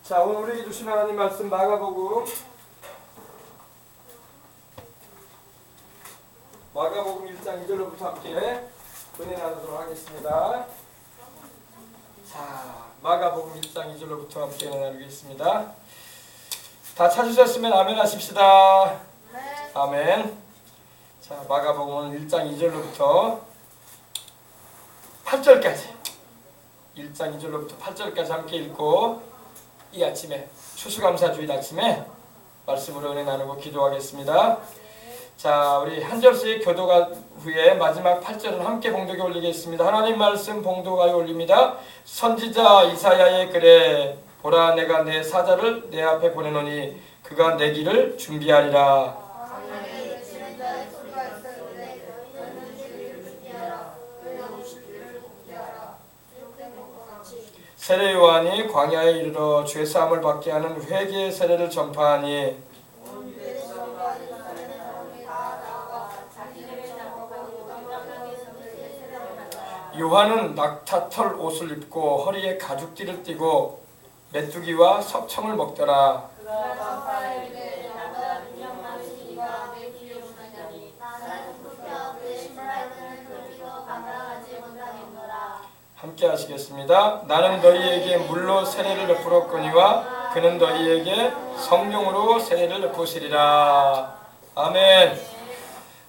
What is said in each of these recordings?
자, 오늘 우리에게 주신 하나님 말씀 마가복음 1장 2절로부터 함께 은혜 나누도록 하겠습니다. 자, 마가복음 1장 2절로부터 함께 은혜 나누겠습니다. 다 찾으셨으면 아멘 하십시다. 아멘. 자, 마가복음 1장 2절로부터 8절까지 1장 2절로부터 8절까지 함께 읽고 이 아침에 추수감사주일 아침에 말씀으로 은혜 나누고 기도하겠습니다. 자, 우리 한 절씩 교도가 후에 마지막 8절은 함께 봉독에 올리겠습니다. 하나님 말씀 봉독하에 올립니다. 선지자 이사야의 글에 보라, 내가 내 사자를 내 앞에 보내노니 그가 내 길을 준비하리라. 세례 요한이 광야에 이르러 죄사함을 받게 하는 회개의 세례를 전파하니 요한은 낙타털 옷을 입고 허리에 가죽띠를 띠고 메뚜기와 석청을 먹더라. 함께 하시겠습니다. 나는 너희에게 물로 세례를 베풀었거니와 그는 너희에게 성령으로 세례를 베푸시리라. 아멘.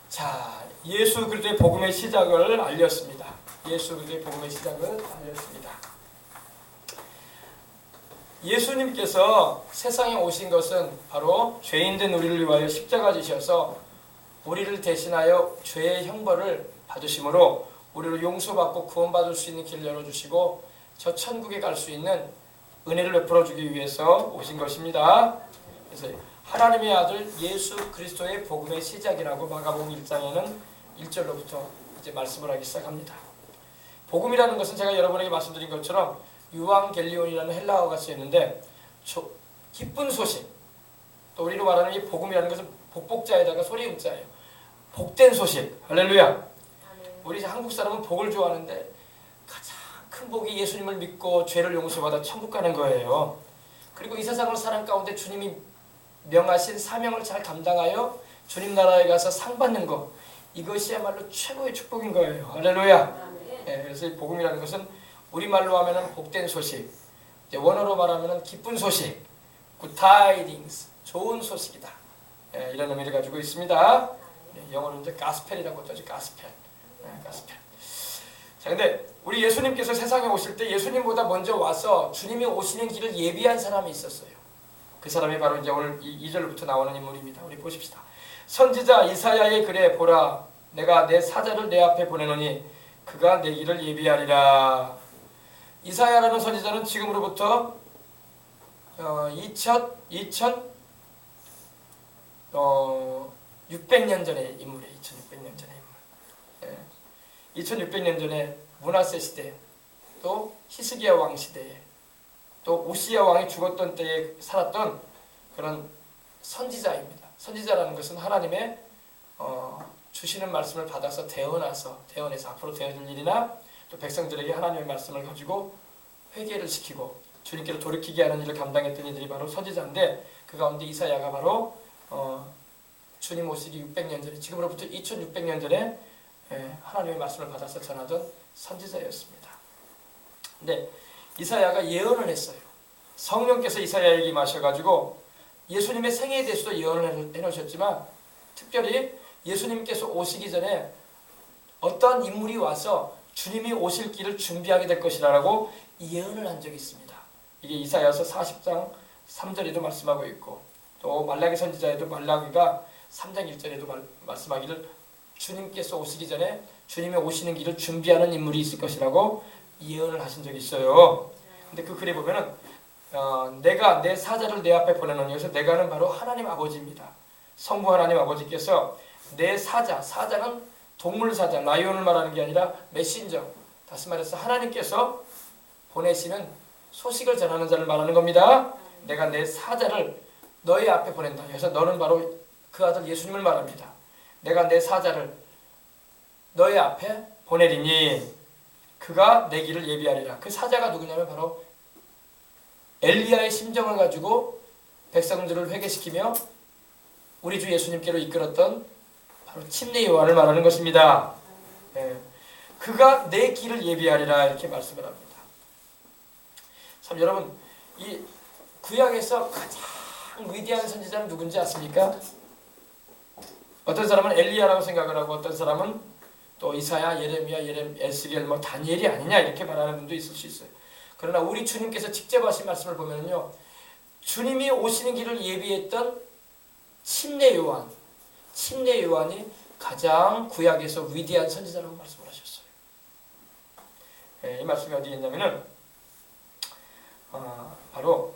자, 예수 그리스도의 복음의 시작을 알렸습니다. 예수 그리스도의 복음의 시작을 알렸습니다. 예수님께서 세상에 오신 것은 바로 죄인된 우리를 위하여 십자가 지셔서 우리를 대신하여 죄의 형벌을 받으심으로 우리를 용서받고 구원받을 수 있는 길을 열어주시고 저 천국에 갈 수 있는 은혜를 베풀어주기 위해서 오신 것입니다. 그래서 하나님의 아들 예수 그리스도의 복음의 시작이라고 마가복음 1장에는 1절로부터 이제 말씀을 하기 시작합니다. 복음이라는 것은 제가 여러분에게 말씀드린 것처럼 유앙겔리온이라는 헬라어가 쓰였는데 기쁜 소식, 또 우리로 말하는 이 복음이라는 것은 복복자에다가 소리 음자예요. 복된 소식. 할렐루야. 우리 한국 사람은 복을 좋아하는데 가장 큰 복이 예수님을 믿고 죄를 용서받아 천국 가는 거예요. 그리고 이 세상을 사는 가운데 주님이 명하신 사명을 잘 감당하여 주님 나라에 가서 상 받는 것, 이것이야말로 최고의 축복인 거예요. 할렐루야. 네, 그래서 이 복음이라는 것은 우리말로 하면은 복된 소식, 이제 원어로 말하면은 기쁜 소식, good tidings, 좋은 소식이다. 네, 이런 의미를 가지고 있습니다. 네, 영어로 이제 가스펠이라고 하죠. 가스펠. 가스펠. 자, 근데 우리 예수님께서 세상에 오실 때 예수님보다 먼저 와서 주님이 오시는 길을 예비한 사람이 있었어요. 그 사람이 바로 이제 오늘 2절부터 나오는 인물입니다. 우리 보십시다. 선지자 이사야의 글에 보라, 내가 내 사자를 내 앞에 보내노니 그가 내 길을 예비하리라. 이사야라는 선지자는 지금으로부터 2600년 전의 인물이에요. 2600년 전의 인물. 2600년 전에 므낫세 시대, 또 히스기야 왕 시대에, 또 우시야 왕이 죽었던 때에 살았던 그런 선지자입니다. 선지자라는 것은 하나님의 주시는 말씀을 받아서 대언해서 앞으로 되어질 일이나 또 백성들에게 하나님의 말씀을 가지고 회개를 시키고 주님께로 돌이키게 하는 일을 감당했던 이들이 바로 선지자인데, 그 가운데 이사야가 바로 주님 오시기 600년 전에, 지금으로부터 2600년 전에 하나님의 말씀을 받아서 전하던 선지자였습니다. 근데 이사야가 예언을 했어요. 성령께서 이사야에게 임하셔가지고 예수님의 생애에 대해서도 예언을 해놓으셨지만, 특별히 예수님께서 오시기 전에 어떤 인물이 와서 주님이 오실 길을 준비하게 될 것이라고 예언을 한 적이 있습니다. 이게 이사야서 40장 3절에도 말씀하고 있고, 또 말라기 선지자에도 말라기가 3장 1절에도 말씀하기를 주님께서 오시기 전에 주님이 오시는 길을 준비하는 인물이 있을 것이라고 예언을 하신 적이 있어요. 근데 그 글에 보면은 내가 내 사자를 내 앞에 보내노니, 여기서 내가는 바로 하나님 아버지입니다. 성부 하나님 아버지께서 내 사자는 동물 사자, 라이온을 말하는 게 아니라 메신저, 다시 말해서 하나님께서 보내시는 소식을 전하는 자를 말하는 겁니다. 내가 내 사자를 너희 앞에 보낸다. 그래서 너는 바로 그 아들 예수님을 말합니다. 내가 내 사자를 너희 앞에 보내리니 그가 내 길을 예비하리라. 그 사자가 누구냐면 바로 엘리야의 심정을 가지고 백성들을 회개시키며 우리 주 예수님께로 이끌었던 바로 침례 요한을 말하는 것입니다. 예. 그가 내 길을 예비하리라 이렇게 말씀을 합니다. 참 여러분, 이 구약에서 가장 위대한 선지자는 누군지 아십니까? 어떤 사람은 엘리야라고 생각을 하고 어떤 사람은 또 이사야, 예레미야, 에스겔, 다니엘이 아니냐 이렇게 말하는 분도 있을 수 있어요. 그러나 우리 주님께서 직접 하신 말씀을 보면요, 주님이 오시는 길을 예비했던 침례 요한이 가장 구약에서 위대한 선지자라고 말씀을 하셨어요. 예, 이 말씀이 어디에 있냐면은 바로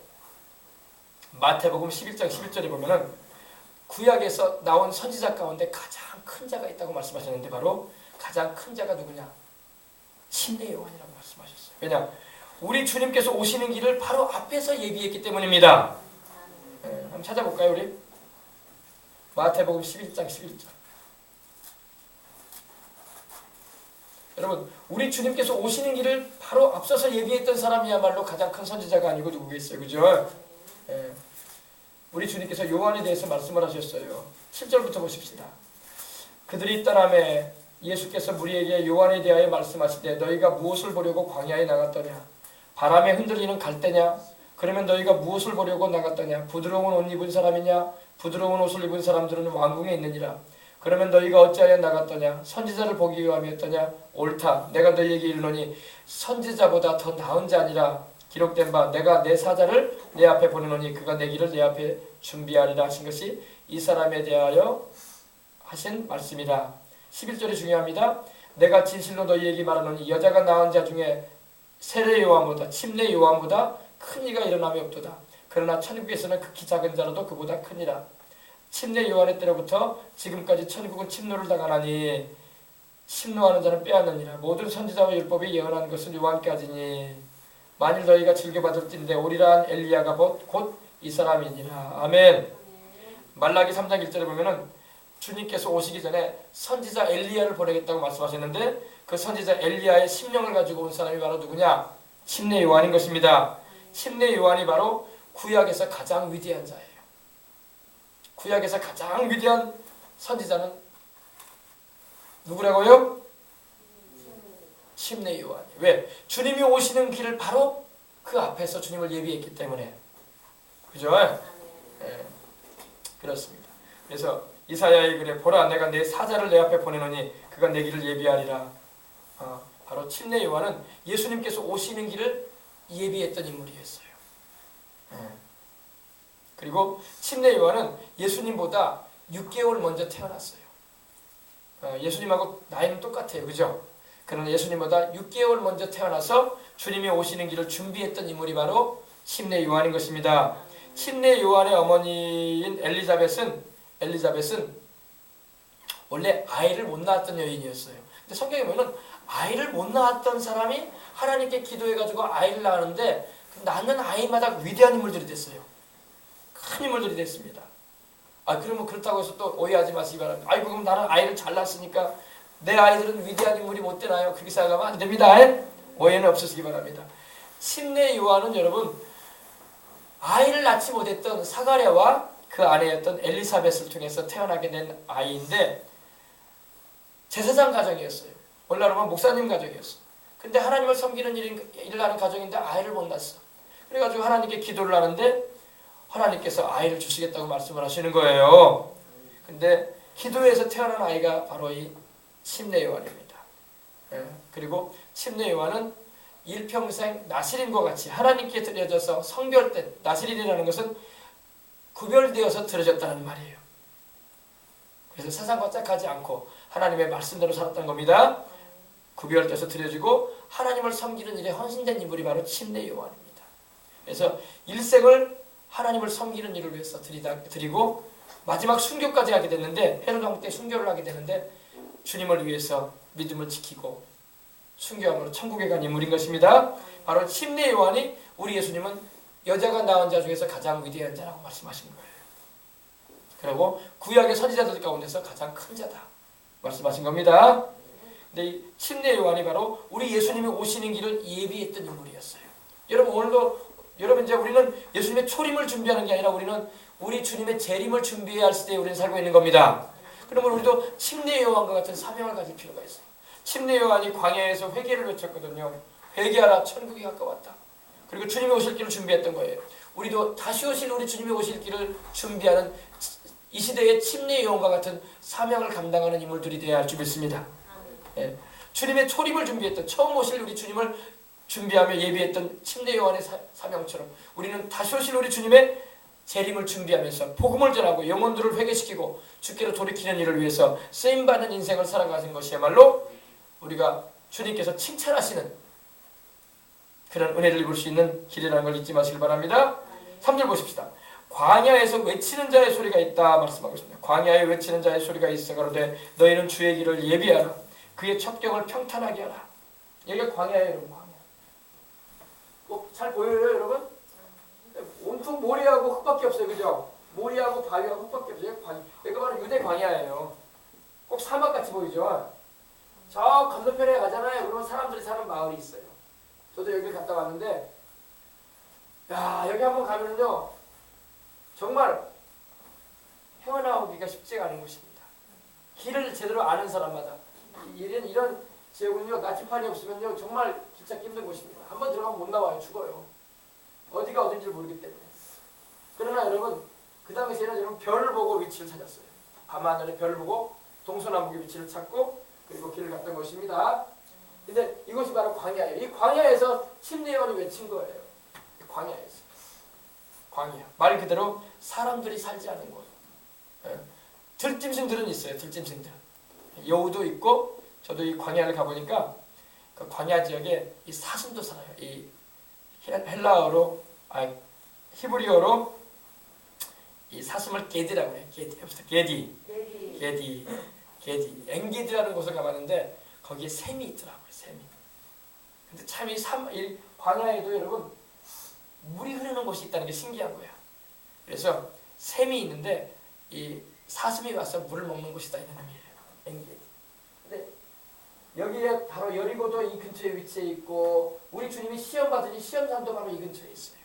마태복음 11장 11절에 보면은 구약에서 나온 선지자 가운데 가장 큰 자가 있다고 말씀하셨는데 바로 가장 큰 자가 누구냐? 침례 요한이라고 말씀하셨어요. 왜냐? 우리 주님께서 오시는 길을 바로 앞에서 예비했기 때문입니다. 한번 찾아볼까요, 우리? 마태복음 11장 11절. 여러분, 우리 주님께서 오시는 길을 바로 앞서서 예비했던 사람이야말로 가장 큰 선지자가 아니고 누구겠어요, 그죠? 우리 주님께서 요한에 대해서 말씀을 하셨어요. 7절부터 보십시다. 그들이 떠나매 예수께서 무리에게 요한에 대하여 말씀하시되 너희가 무엇을 보려고 광야에 나갔더냐? 바람에 흔들리는 갈대냐? 그러면 너희가 무엇을 보려고 나갔더냐? 부드러운 옷 입은 사람이냐? 부드러운 옷을 입은 사람들은 왕궁에 있느니라. 그러면 너희가 어찌하여 나갔더냐? 선지자를 보기 위함이었더냐? 옳다. 내가 너희에게 이르노니 선지자보다 더 나은 자니라. 기록된 바 내가 내 사자를 내 앞에 보내노니 그가 내 길을 내 앞에 준비하리라 하신 것이 이 사람에 대하여 하신 말씀이라. 11절이 중요합니다. 내가 진실로 너희에게 말하노니 여자가 낳은 자 중에 세례 요한보다 침례 요한보다 큰 이가 일어남이 없도다. 그러나 천국에서는 극히 작은 자라도 그보다 크니라. 침례 요한의 때로부터 지금까지 천국은 침노를 당하나니 침노하는 자는 빼앗느니라. 모든 선지자와 율법이 예언한 것은 요한까지니 만일 너희가 즐겨받을진대 오리라 한 엘리야가 곧 이 사람이니라. 아멘. 말라기 3장 1절에 보면은 주님께서 오시기 전에 선지자 엘리야를 보내겠다고 말씀하셨는데 그 선지자 엘리야의 심령을 가지고 온 사람이 바로 누구냐? 침례 요한인 것입니다. 침례 요한이 바로 구약에서 가장 위대한 자예요. 구약에서 가장 위대한 선지자는 누구라고요? 침례 요한. 왜? 주님이 오시는 길을 바로 그 앞에서 주님을 예비했기 때문에. 그죠? 네. 그렇습니다. 그래서 이사야의 글에 보라 내가 내 사자를 내 앞에 보내노니 그가 내 길을 예비하리라. 바로 침례 요한은 예수님께서 오시는 길을 예비했던 인물이었어요. 그리고 침례 요한은 예수님보다 6개월 먼저 태어났어요. 예수님하고 나이는 똑같아요. 그죠? 그러나 예수님보다 6개월 먼저 태어나서 주님이 오시는 길을 준비했던 인물이 바로 침례 요한인 것입니다. 침례 요한의 어머니인 엘리자벳은 원래 아이를 못 낳았던 여인이었어요. 근데 성경에 보면 아이를 못 낳았던 사람이 하나님께 기도해가지고 아이를 낳았는데 낳는 아이마다 위대한 인물들이 됐어요. 큰 인물들이 됐습니다. 그러면 그렇다고 해서 또 오해하지 마시기 바랍니다. 그럼 나는 아이를 잘 낳았으니까 내 아이들은 위대한 인물이 못 되나요? 그렇게 생각하면 안 됩니다. 오해는 없으시기 바랍니다. 침례 요한은 여러분 아이를 낳지 못했던 사가랴와 그 아내였던 엘리사벳을 통해서 태어나게 된 아이인데 제사장 가정이었어요. 오늘날로 하면 목사님 가정이었어요. 근데 하나님을 섬기는 일을 하는 가정인데 아이를 못 낳았어. 그래가지고 하나님께 기도를 하는데 하나님께서 아이를 주시겠다고 말씀을 하시는 거예요. 근데 기도에서 태어난 아이가 바로 이 침례 요한입니다. 그리고 침례 요한은 일평생 나실인과 같이 하나님께 드려져서 성별된, 나실인이라는 것은 구별되어서 드려졌다는 말이에요. 그래서 세상과 짝하지 않고 하나님의 말씀대로 살았던 겁니다. 구별돼서 드려지고 하나님을 섬기는 일에 헌신된 인물이 바로 침례 요한입니다. 그래서 일생을 하나님을 섬기는 일을 위해서 드리고 마지막 순교까지 하게 됐는데 헤롯 왕 때 순교를 하게 되는데 주님을 위해서 믿음을 지키고 순교함으로 천국에 간 인물인 것입니다. 바로 침례 요한이 우리 예수님은 여자가 낳은 자 중에서 가장 위대한 자라고 말씀하신 거예요. 그리고 구약의 선지자들 가운데서 가장 큰 자다 말씀하신 겁니다. 근데 이 침례 요한이 바로 우리 예수님이 오시는 길을 예비했던 인물이었어요. 여러분 오늘도 여러분 이제 우리는 예수님의 초림을 준비하는 게 아니라 우리는 우리 주님의 재림을 준비해야 할 시대에 우리는 살고 있는 겁니다. 그러면 우리도 침례 요한과 같은 사명을 가질 필요가 있어요. 침례 요한이 광야에서 회개를 외쳤거든요. 회개하라, 천국이 가까웠다. 그리고 주님이 오실 길을 준비했던 거예요. 우리도 다시 오실 우리 주님이 오실 길을 준비하는 이 시대의 침례 요한과 같은 사명을 감당하는 인물들이 되어야 할 줄 믿습니다. 예. 주님의 초림을 준비했던, 처음 오실 우리 주님을 준비하며 예비했던 침례 요한의 사명처럼 우리는 다시 오실 우리 주님의 재림을 준비하면서 복음을 전하고 영혼들을 회개시키고 주께로 돌이키는 일을 위해서 쓰임받는 인생을 살아가는 것이야말로 우리가 주님께서 칭찬하시는 그런 은혜를 입을 수 있는 길이라는 걸 잊지 마시길 바랍니다. 3절 보십시다. 광야에서 외치는 자의 소리가 있다 말씀하고 있습니다. 광야에 외치는 자의 소리가 있어 가로되 너희는 주의 길을 예비하라. 그의 첩경을 평탄하게 하라. 여기가 광야예요, 여러분. 광야. 잘 보여요, 여러분? 온통 모래하고 흙밖에 없어요, 그죠? 모래하고 바위하고 흙밖에 없어요. 여기가 바로 유대 광야예요. 꼭 사막같이 보이죠? 저 건너편에 가잖아요. 그러면 사람들이 사는 마을이 있어요. 저도 여기 갔다 왔는데, 야, 여기 한번 가면요, 정말 헤어나오기가 쉽지가 않은 곳입니다. 길을 제대로 아는 사람마다 이런 지역은요, 나침판이 없으면요, 정말 길 찾기 힘든 곳입니다. 한번 들어가면 못 나와요. 죽어요. 어디가 어딘지 모르기 때문에. 그러나 여러분, 그 당시에는 여러분 별을 보고 위치를 찾았어요. 밤하늘에 별을 보고 동서남북의 위치를 찾고 그리고 길을 갔던 것입니다. 근데 이것이 바로 광야예요. 이 광야에서 침례 요한이 외친 거예요. 광야에서. 광야. 말 그대로 사람들이 살지 않은 곳. 들짐승들은 있어요. 들짐승들. 여우도 있고 저도 이 광야를 가보니까 그 광야 지역에 이 사슴도 살아요. 이 헬라어로 히브리어로 이 사슴을 게디라고 해요. 게디. 엥기디라는 곳을 가봤는데 거기에 샘이 있더라고요. 샘이. 근데 참 이 광야에도 여러분 물이 흐르는 곳이 있다는 게 신기한 거야. 그래서 샘이 있는데 이 사슴이 와서 물을 먹는 곳이다 이런 의미예요. 엥게디. 근데 여기에 바로 여리고도 이 근처에 위치해 있고 우리 주님이 시험 받으니 시험산도 바로 이 근처에 있어요.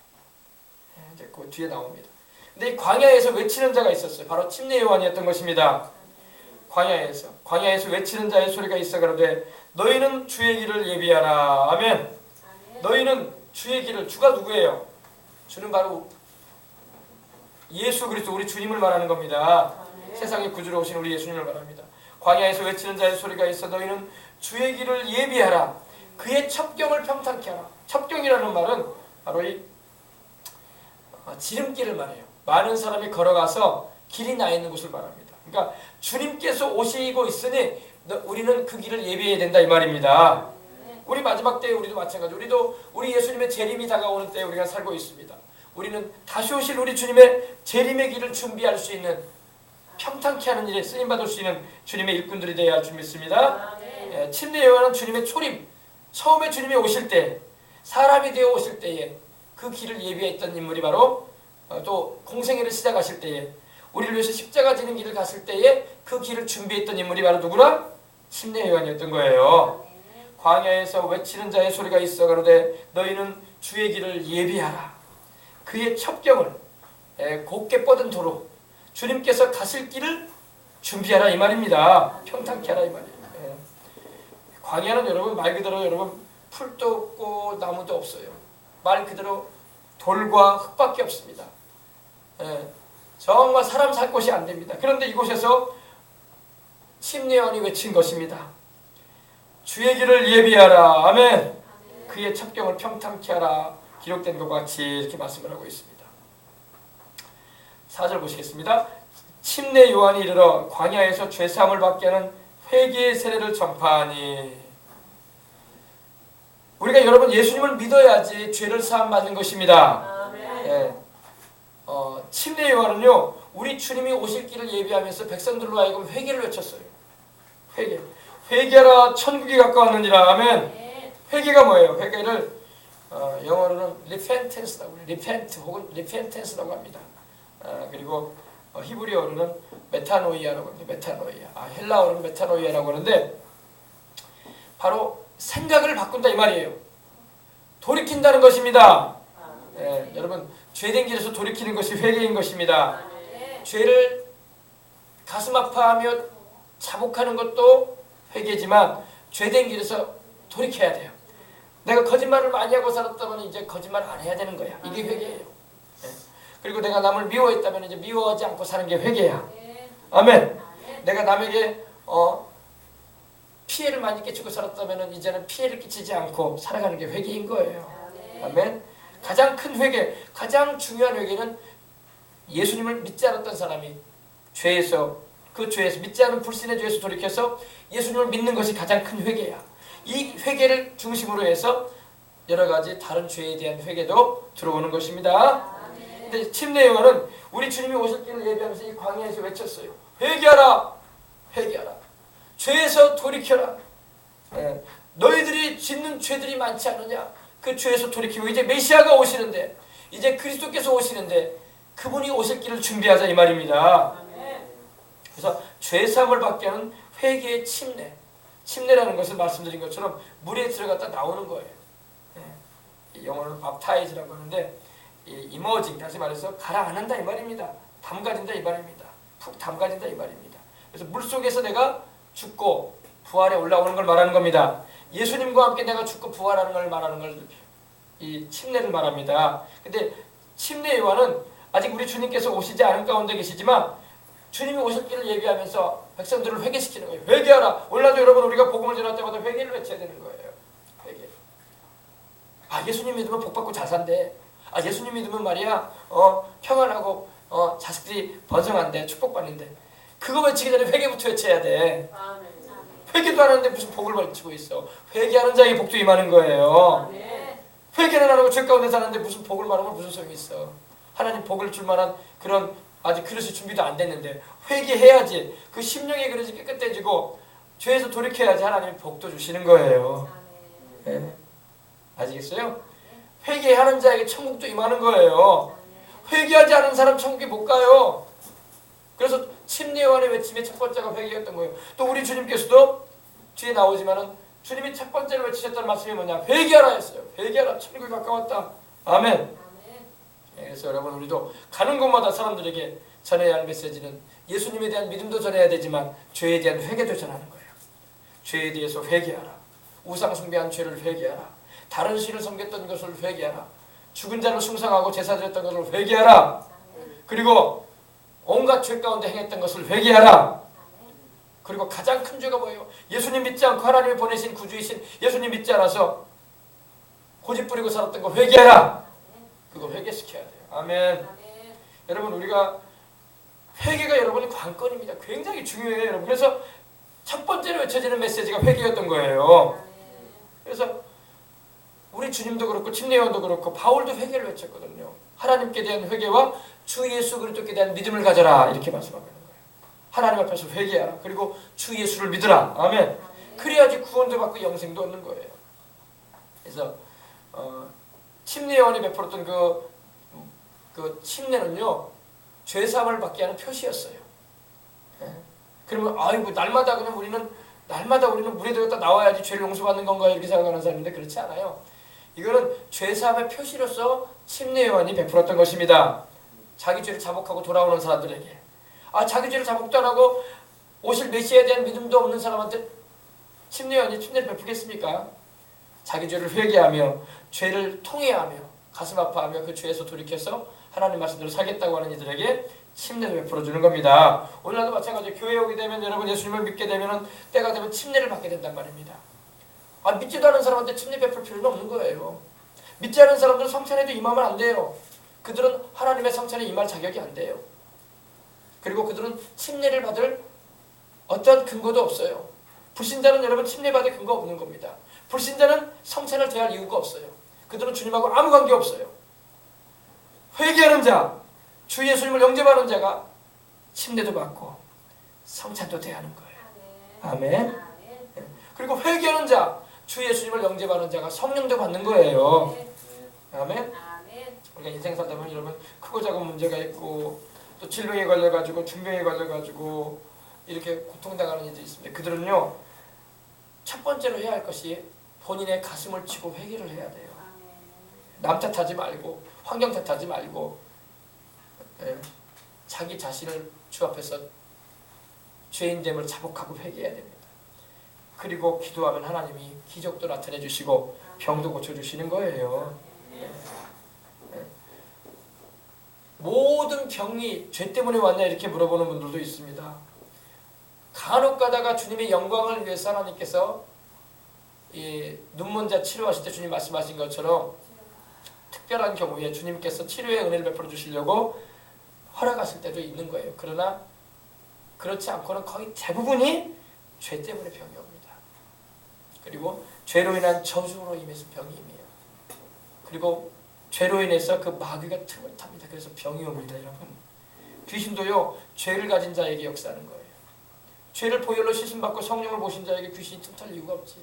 이제 그 뒤에 나옵니다. 근데 이 광야에서 외치는 자가 있었어요. 바로 침례 요한이었던 것입니다. 광야에서 외치는 자의 소리가 있어 가로되 너희는 주의 길을 예비하라. 아멘. 너희는 주의 길을, 주가 누구예요? 주는 바로 예수 그리스도 우리 주님을 말하는 겁니다. 세상의 구주로 오신 우리 예수님을 말합니다. 광야에서 외치는 자의 소리가 있어 너희는 주의 길을 예비하라. 그의 첩경을 평탄케 하라. 첩경이라는 말은 바로 이 지름길을 말해요. 많은 사람이 걸어가서 길이 나 있는 곳을 말합니다. 그러니까 주님께서 오시고 있으니 우리는 그 길을 예비해야 된다 이 말입니다. 우리 마지막 때에 우리도 마찬가지. 우리 예수님의 재림이 다가오는 때에 우리가 살고 있습니다. 우리는 다시 오실 우리 주님의 재림의 길을 준비할 수 있는 평탄케 하는 일에 쓰임받을 수 있는 주님의 일꾼들이 되어야 할 줄 믿습니다. 침례 요한은 주님의 초림, 처음에 주님이 오실 때 사람이 되어 오실 때에 그 길을 예비했던 인물이 바로 또 공생애를 시작하실 때에 우리를 위해서 십자가 지는 길을 갔을 때에 그 길을 준비했던 인물이 바로 누구나? 침례 요한이었던 거예요. 광야에서 외치는 자의 소리가 있어 가로되 너희는 주의 길을 예비하라. 그의 첩경을 곱게 뻗은 도로 주님께서 가실 길을 준비하라 이 말입니다. 평탄케 하라 이 말이에요. 광야는 여러분 말 그대로 여러분 풀도 없고 나무도 없어요. 말 그대로 돌과 흙밖에 없습니다. 정말 사람 살 곳이 안 됩니다. 그런데 이곳에서 침례 요한이 외친 것입니다. 주의 길을 예비하라. 아멘. 그의 첩경을 평탄케 하라. 기록된 것과 같이 이렇게 말씀을 하고 있습니다. 4절 보시겠습니다. 침례 요한이 이르러 광야에서 죄사함을 받게 하는 회개의 세례를 전파하니. 우리가 여러분 예수님을 믿어야지 죄를 사함 받는 것입니다. 침례 요한은요 우리 주님이 오실 길을 예비하면서 백성들로 하여금 회개를 외쳤어요. 회개하라 천국이 가까웠느니라. 아멘. 회개가 뭐예요? 회개를 영어로는 repentance라고 해요. repent 혹은 repentance라고 합니다. 그리고 히브리어로는 메타노이아라고 합니다. 메타노이아. 헬라어로는 메타노이아라고 하는데 바로 생각을 바꾼다 이 말이에요. 돌이킨다는 것입니다. 여러분 죄된 길에서 돌이키는 것이 회개인 것입니다. 죄를 가슴 아파하며 자복하는 것도 회개지만 죄된 길에서 돌이켜야 돼요. 내가 거짓말을 많이 하고 살았다면 이제 거짓말 안 해야 되는 거야. 이게 회개예요. 그리고 내가 남을 미워했다면 이제 미워하지 않고 사는 게 회개야. 아멘. 내가 남에게 피해를 많이 끼치고 살았다면 이제는 피해를 끼치지 않고 살아가는 게 회개인 거예요. 아멘. 가장 큰 회개, 가장 중요한 회개는 예수님을 믿지 않았던 사람이 그 죄에서 믿지 않은 불신의 죄에서 돌이켜서 예수님을 믿는 것이 가장 큰 회개야. 이 회개를 중심으로 해서 여러 가지 다른 죄에 대한 회개도 들어오는 것입니다. 근데 침례 요한은 우리 주님이 오실 길을 예비하면서 이 광야에서 외쳤어요. 회개하라, 회개하라. 죄에서 돌이켜라. 너희들이 짓는 죄들이 많지 않느냐? 그 죄에서 돌이키고 이제 메시아가 오시는데, 이제 그리스도께서 오시는데 그분이 오실 길을 준비하자 이 말입니다. 그래서 죄사함을 받게 하는 회개의 침례라는 것을 말씀드린 것처럼 물에 들어갔다 나오는 거예요. 영어로 밥타이즈라고 하는데 이머징, 다시 말해서 가라앉는다 이 말입니다. 담가진다 이 말입니다. 푹 담가진다 이 말입니다. 그래서 물속에서 내가 죽고 부활에 올라오는 걸 말하는 겁니다. 예수님과 함께 내가 죽고 부활하는 걸 말하는 걸 이 침례를 말합니다. 근데 침례 요한은 아직 우리 주님께서 오시지 않은 가운데 계시지만 주님이 오실 길을 예비하면서 백성들을 회개시키는 거예요. 회개하라. 오늘날도 여러분 우리가 복음을 전할 때마다 회개를 외쳐야 되는 거예요. 회개. 예수님 믿으면 복받고 잘 산대. 예수님 믿으면 말이야 평안하고 자식들이 번성한대, 축복받는데. 그거 외치기 전에 회개부터 외쳐야 돼. 회개도 안 하는데 무슨 복을 외치고 있어. 회개하는 자에게 복도 임하는 거예요. 회개는 안 하고 죄 가운데 사는데 무슨 복을 말하면 무슨 소용이 있어. 하나님 복을 줄 만한 그런 아직 그릇이 준비도 안 됐는데 회개해야지. 그 심령의 그릇이 깨끗해지고 죄에서 돌이켜야지 하나님이 복도 주시는 거예요. 아시겠어요? 회개하는 자에게 천국도 임하는 거예요. 회개하지 않은 사람 천국에 못 가요. 그래서 침례 요한의 외침의 첫 번째가 회개였던 거예요. 또 우리 주님께서도 뒤에 나오지만은 주님이 첫 번째로 외치셨다는 말씀이 뭐냐? 회개하라 했어요. 회개하라. 천국이 가까웠다. 아멘. 그래서 여러분 우리도 가는 곳마다 사람들에게 전해야 할 메시지는 예수님에 대한 믿음도 전해야 되지만 죄에 대한 회개도 전하는 거예요. 죄에 대해서 회개하라. 우상 숭배한 죄를 회개하라. 다른 신을 섬겼던 것을 회개하라. 죽은 자를 숭상하고 제사 드렸던 것을 회개하라. 그리고 온갖 죄 가운데 행했던 것을 회개하라. 그리고 가장 큰 죄가 뭐예요? 예수님 믿지 않고 하나님이 보내신 구주이신 예수님 믿지 않아서 고집 부리고 살았던 거 회개하라. 그거 회개시켜야 돼요. 아멘. 여러분 우리가 회개가 여러분의 관건입니다. 굉장히 중요해요. 여러분. 그래서 첫 번째로 외쳐지는 메시지가 회개였던 거예요. 그래서 우리 주님도 그렇고 침례 요한도 그렇고 바울도 회개를 외쳤거든요. 하나님께 대한 회개와 주 예수 그리스도께 대한 믿음을 가져라 이렇게 말씀하고 있는 거예요. 하나님 앞에서 회개하라. 그리고 주 예수를 믿으라. 아멘. 그래야지 구원도 받고 영생도 얻는 거예요. 그래서 침례 요한이 베풀었던 그 침례는요 죄사함을 받게 하는 표시였어요. 그러면 날마다 우리는 물에 들어갔다 나와야지 죄를 용서받는 건가 이렇게 생각하는 사람인데 그렇지 않아요. 이거는 죄사함의 표시로서 침례 요한이 베풀었던 것입니다. 자기 죄를 자복하고 돌아오는 사람들에게. 자기 죄를 자복도 안 하고 오실 메시아에 대한 믿음도 없는 사람한테 침례 요한이 침례를 베푸겠습니까? 자기 죄를 회개하며 죄를 통회하며 가슴 아파하며 그 죄에서 돌이켜서 하나님 말씀대로 살겠다고 하는 이들에게 침례를 베풀어 주는 겁니다. 오늘날도 마찬가지로 교회에 오게 되면 여러분 예수님을 믿게 되면 때가 되면 침례를 받게 된단 말입니다. 믿지도 않은 사람한테 침례 베풀 필요는 없는 거예요. 믿지 않은 사람들은 성찬에도 임하면 안 돼요. 그들은 하나님의 성찬에 임할 자격이 안 돼요. 그리고 그들은 침례를 받을 어떤 근거도 없어요. 불신자는 여러분 침례 받을 근거 없는 겁니다. 불신자는 성찬을 대할 이유가 없어요. 그들은 주님하고 아무 관계 없어요. 회개하는 자, 주 예수님을 영접하는 자가 침례도 받고 성찬도 대하는 거예요. 아멘. 그리고 회개하는 자, 주 예수님을 영접하는 자가 성령도 받는 거예요. 아멘. 우리가 인생 살다 보면 여러분 크고 작은 문제가 있고 또 질병에 걸려가지고 중병에 걸려가지고 이렇게 고통당하는 이들이 있습니다. 그들은요 첫 번째로 해야 할 것이 본인의 가슴을 치고 회개를 해야 돼요. 남 탓하지 말고 환경 탓하지 말고 자기 자신을 주 앞에서 죄인됨을 자복하고 회개해야 됩니다. 그리고 기도하면 하나님이 기적도 나타내 주시고 병도 고쳐주시는 거예요. 모든 병이 죄 때문에 왔냐 이렇게 물어보는 분들도 있습니다. 간혹 가다가 주님의 영광을 위해서 하나님께서 이 눈먼 자 치료하실 때 주님 말씀하신 것처럼 특별한 경우에 주님께서 치료의 은혜를 베풀어 주시려고 허락하실 때도 있는 거예요. 그러나 그렇지 않고는 거의 대부분이 죄 때문에 병이 옵니다. 그리고 죄로 인한 저주로 인해서 병이 임해요. 그리고 죄로 인해서 그 마귀가 틈을 탑니다. 그래서 병이 옵니다, 여러분. 귀신도요, 죄를 가진 자에게 역사하는 거예요. 죄를 보혈로 씻음받고 성령을 모신 자에게 귀신이 틈탈 이유가 없지.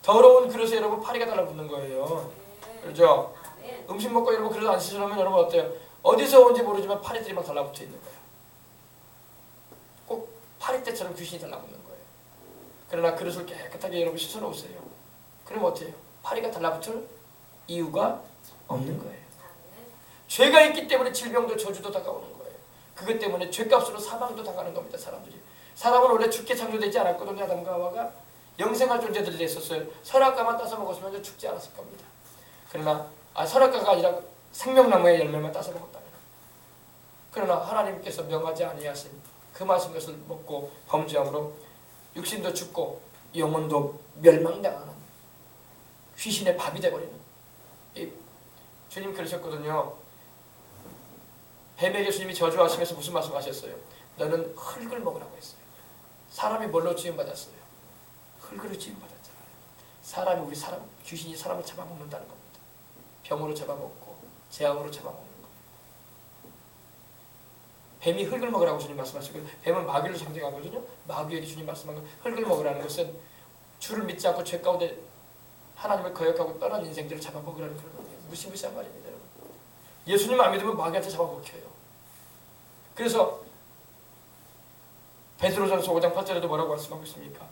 더러운 그릇에 여러분 파리가 달라붙는 거예요. 그렇죠? 음식 먹고 여러분 그릇 안 씻으려면 여러분 어때요? 어디서 온지 모르지만 파리들이 막 달라붙어 있는 거예요. 꼭 파리떼처럼 귀신이 달라붙는 거예요. 그러나 그릇을 깨끗하게 여러분 씻어 놓으세요. 그럼 어때요? 파리가 달라붙을 이유가 없는 거예요. 죄가 있기 때문에 질병도 저주도 다가오는 거예요. 그것 때문에 죄값으로 사망도 당하는 겁니다. 사람들이. 사람은 원래 죽게 창조되지 않았거든요. 아담과 하와가 영생할 존재들이 됐었어요. 선악과만 따서 먹었으면 죽지 않았을 겁니다. 그러나 선악과가 아니라 생명나무의 열매만 따서 먹었다면, 그러나 하나님께서 명하지 아니하신 그 마신 것을 먹고 범죄함으로 육신도 죽고 영혼도 멸망당하는 귀신의 밥이 되어버리는, 주님 그러셨거든요. 뱀에게 주님이 저주하시면서 무슨 말씀하셨어요? 너는 흙을 먹으라고 했어요. 사람이 뭘로 지음받았어요? 흙으로 지음받았잖아요. 사람이 귀신이 사람을 잡아먹는다는 겁니다. 병으로 잡아먹고 재앙으로 잡아먹는 거예요. 뱀이 흙을 먹으라고 주님 말씀하시고, 뱀은 마귀를 상징하거든요. 마귀에게 주님 말씀한 건 흙을 먹으라는 것은 주를 믿지 않고 죄 가운데 하나님을 거역하고 떠난 인생들을 잡아먹으라는 그런 거예요. 무시무시한 말입니다. 여러분. 예수님 안 믿으면 마귀한테 잡아먹혀요. 그래서 베드로전서 5장 8절에도 뭐라고 말씀하고 있습니까?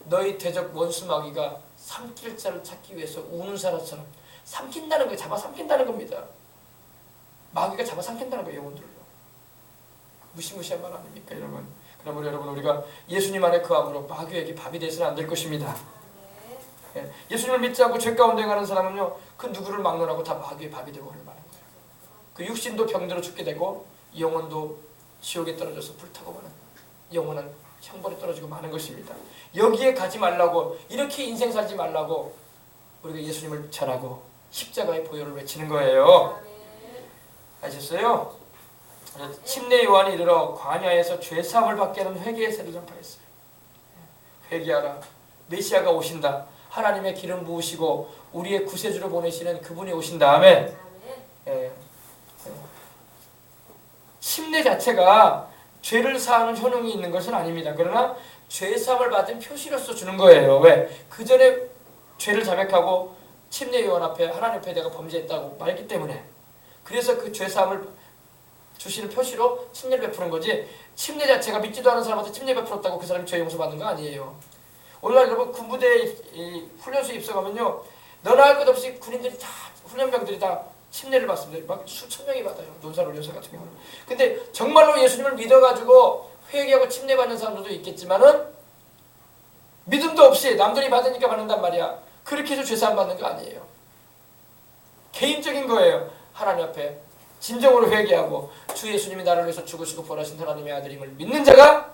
너희 대적 원수 마귀가 삼킬 자를 찾기 위해서 우는 사람처럼 삼킨다는 거예요. 잡아삼킨다는 겁니다. 마귀가 잡아삼킨다는 거예요. 영혼들로. 무시무시한 말 아닙니까, 여러분? 그러므로 여러분, 우리가 예수님 안에 거함으로 마귀에게 밥이 되서는 안 될 것입니다. 예수님을 믿지 않고 죄 가운데 가는 사람은요, 그 누구를 막론하고 다 마귀의 밥이 되고 마는 거예요. 그 육신도 병들어 죽게 되고 영혼도 지옥에 떨어져서 불타고 마는, 영원한 형벌에 떨어지고 마는 것입니다. 여기에 가지 말라고, 이렇게 인생 살지 말라고 우리가 예수님을 전하고 십자가의 보혈을 외치는 거예요. 아셨어요? 침례 요한이 이르러 광야에서 죄사함을 받게 하는 회개의 세를 전파했어요. 회개하라. 메시아가 오신다. 하나님의 기름 부으시고 우리의 구세주로 보내시는 그분이 오신 다음에 침례 자체가 죄를 사하는 효능이 있는 것은 아닙니다. 그러나 죄사함을 받은 표시로서 주는 거예요. 왜? 그 전에 죄를 자백하고 침례 요한 앞에 하나님 앞에 내가 범죄했다고 말했기 때문에, 그래서 그 죄사함을 주시는 표시로 침례를 베푸는 거지, 침례 자체가 믿지도 않은 사람한테 침례 베풀었다고 그 사람이 죄 용서 받는 거 아니에요. 오늘날 여러분 군부대에 훈련소에 입성하면요, 너나 할 것 없이 군인들이 다, 훈련병들이 다 침례를 받습니다. 막 수천 명이 받아요. 논산훈련소 같은 경우는. 근데 정말로 예수님을 믿어가지고 회개하고 침례 받는 사람들도 있겠지만은 믿음도 없이 남들이 받으니까 받는단 말이야. 그렇게 해서 죄사함 받는 거 아니에요. 개인적인 거예요. 하나님 앞에 진정으로 회개하고 주 예수님이 나를 위해서 죽으시고 부활하신 하나님의 아들임을 믿는 자가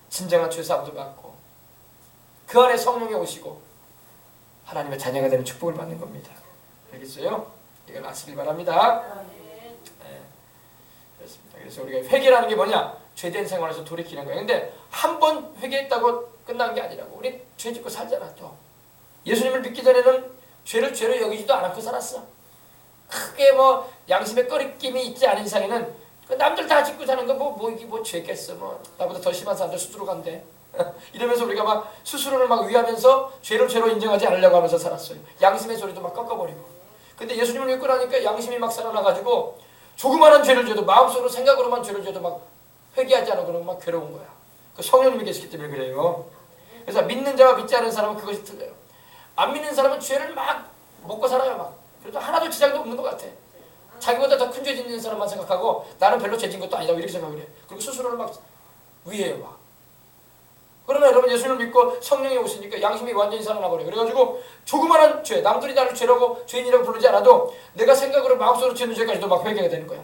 진정한 죄사함도 받고 그 안에 성령이 오시고 하나님의 자녀가 되는 축복을 받는 겁니다. 알겠어요? 이걸 아시길 바랍니다. 네. 그렇습니다. 그래서 우리가 회개라는 게 뭐냐? 죄된 생활에서 돌이키는 거예요. 근데 한 번 회개했다고 끝난 게 아니라고. 우리 죄 짓고 살잖아. 또 예수님을 믿기 전에는 죄를 죄로 여기지도 않았고 살았어. 크게 뭐 양심에 꺼리낌이 있지 않은 이상에는 그 남들 다 짓고 사는 거 이게 뭐 죄겠어. 뭐 나보다 더 심한 사람들 스스로 간대. 이러면서 우리가 막 스스로를 막 위하면서 죄를 죄로 인정하지 않으려고 하면서 살았어요. 양심의 소리도 막 꺾어버리고. 근데 예수님을 믿고 나니까 양심이 막 살아나가지고 조그마한 죄를 져도 마음속으로 생각으로만 죄를 져도 막 회개하지 않고 그러면 막 괴로운 거야. 그 성령님이 계시기 때문에 그래요. 그래서 믿는 자와 믿지 않은 사람은 그것이 틀려요. 안 믿는 사람은 죄를 막 먹고 살아요 막. 그래도 하나도 지장도 없는 것 같아. 자기보다 더 큰 죄 짓는 사람만 생각하고 나는 별로 죄 짓는 것도 아니라고 이렇게 생각을 해. 그리고 스스로를 막 위해요 막. 그러나 여러분 예수를 믿고 성령이 오시니까 양심이 완전히 살아나버려요. 그래가지고 조그마한 죄, 남들이 나를 죄라고 죄인이라고 부르지 않아도 내가 생각으로 마음속으로 짓는 죄까지도 막 회개가 되는 거야.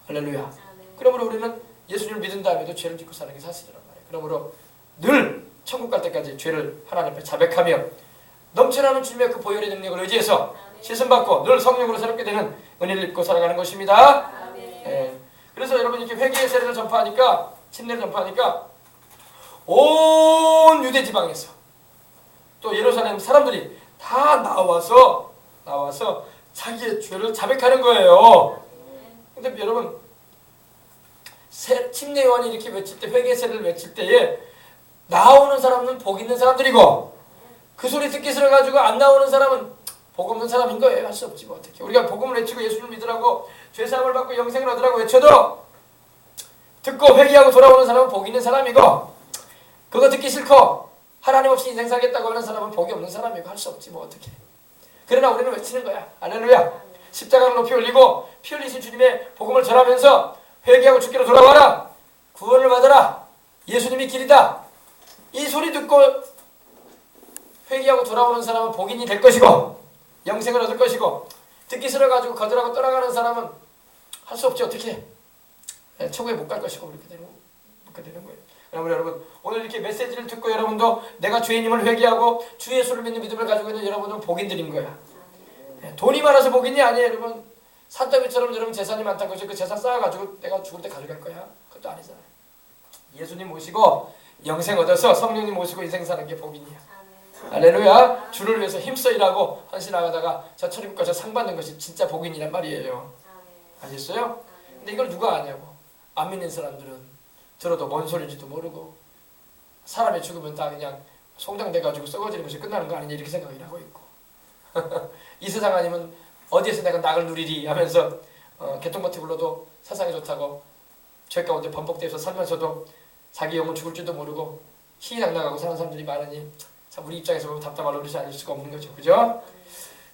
할렐루야. 그러므로 우리는 예수님을 믿은 다음에도 죄를 짓고 사는 게 사실이란 말이에요. 그러므로 늘 천국 갈 때까지 죄를 하나님 앞에 자백하며 넘쳐나는 주님의 그 보혈의 능력을 의지해서 씻음받고 늘 성령으로 새롭게 되는 은혜를 입고 살아가는 것입니다. 예. 그래서 여러분 이렇게 회개의 세례를 전파하니까 침례를 전파하니까 온 유대 지방에서 또 예루살렘 사람들이 다 나와서 자기의 죄를 자백하는 거예요. 근데 여러분 침례 요한이 이렇게 외칠 때 회개 세례를 외칠 때에 나오는 사람은 복 있는 사람들이고 그 소리 듣기 싫어가지고 안 나오는 사람은 복 없는 사람인 거예요. 할 수 없지 뭐 어떻게. 우리가 복음을 외치고 예수를 믿으라고 죄사함을 받고 영생을 얻으라고 외쳐도 듣고 회개하고 돌아오는 사람은 복 있는 사람이고 그거 듣기 싫고 하나님 없이 인생 살겠다고 하는 사람은 복이 없는 사람이고 할 수 없지 뭐 어떻게. 그러나 우리는 외치는 거야. 할렐루야. 십자가를 높이 올리고 피 흘리신 주님의 복음을 전하면서 회개하고 주께로 돌아와라. 구원을 받아라. 예수님이 길이다. 이 소리 듣고 회개하고 돌아오는 사람은 복인이 될 것이고 영생을 얻을 것이고 듣기 싫어가지고 거절하고 떠나가는 사람은 할 수 없지 어떻게. 천국에 못 갈 것이고 그렇게 되는 거예요. 그러므로 여러분 오늘 이렇게 메시지를 듣고 여러분도 내가 죄인임을 회개하고 주 예수를 믿는 믿음을 가지고 있는 여러분은 복인들인 거야. 돈이 많아서 복인이 아니에요. 여러분 산더미처럼 여러분 재산이 많다고 해서 그 재산 쌓아가지고 내가 죽을 때 가져갈 거야. 그것도 아니잖아요. 예수님 모시고 영생 얻어서 성령님 모시고 인생 사는 게 복인이야. 할렐루야. 주를 위해서 힘써 일하고 헌신하다가 저 천국 가서 상 받는 것이 진짜 복인이란 말이에요. 아셨어요? 근데 이걸 누가 아냐고. 안 믿는 사람들은 들어도 뭔 소리인지도 모르고 사람이 죽으면 다 그냥 송장돼가지고 썩어지는 것이 끝나는 거 아니냐 이렇게 생각을 하고 있고 이 세상 아니면 어디에서 내가 낙을 누리리 하면서 개똥밭에 굴러도 세상이 좋다고 죄 가운데 번복되어서 살면서도 자기 영혼 죽을 줄도 모르고 희희낙낙하고 사는 사람들이 많으니 참 우리 입장에서 보면 답답할 노릇이 아닐 수가 없는 거죠. 그죠?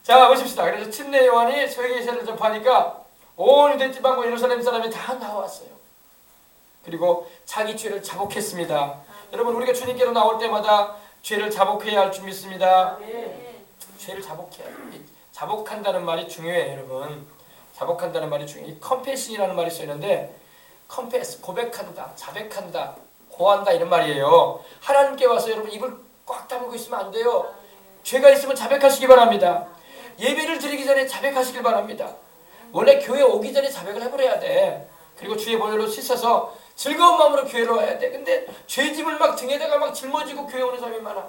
자 보십시다. 그래서 침례 요한이 회개의 세례를 전파하니까 온 유대 지방과 예루살렘 사람이 다 나왔어요. 그리고 자기 죄를 자복했습니다. 여러분 우리가 주님께로 나올 때마다 죄를 자복해야 할 줄 믿습니다. 죄를 자복해야 해요. 자복한다는 말이 중요해요. 여러분 자복한다는 말이 중요해요. 이 confession이라는 말이 쓰이는데 confess, 고백한다, 자백한다, 고한다 이런 말이에요. 하나님께 와서 여러분 입을 꽉 다물고 있으면 안 돼요. 죄가 있으면 자백하시기 바랍니다. 예배를 드리기 전에 자백하시길 바랍니다. 원래 교회 오기 전에 자백을 해버려야 돼. 그리고 주의 보혈로 씻어서 즐거운 마음으로 교회로 와야 돼. 근데 죄짐을 막 등에다가 막 짊어지고 교회 오는 사람이 많아.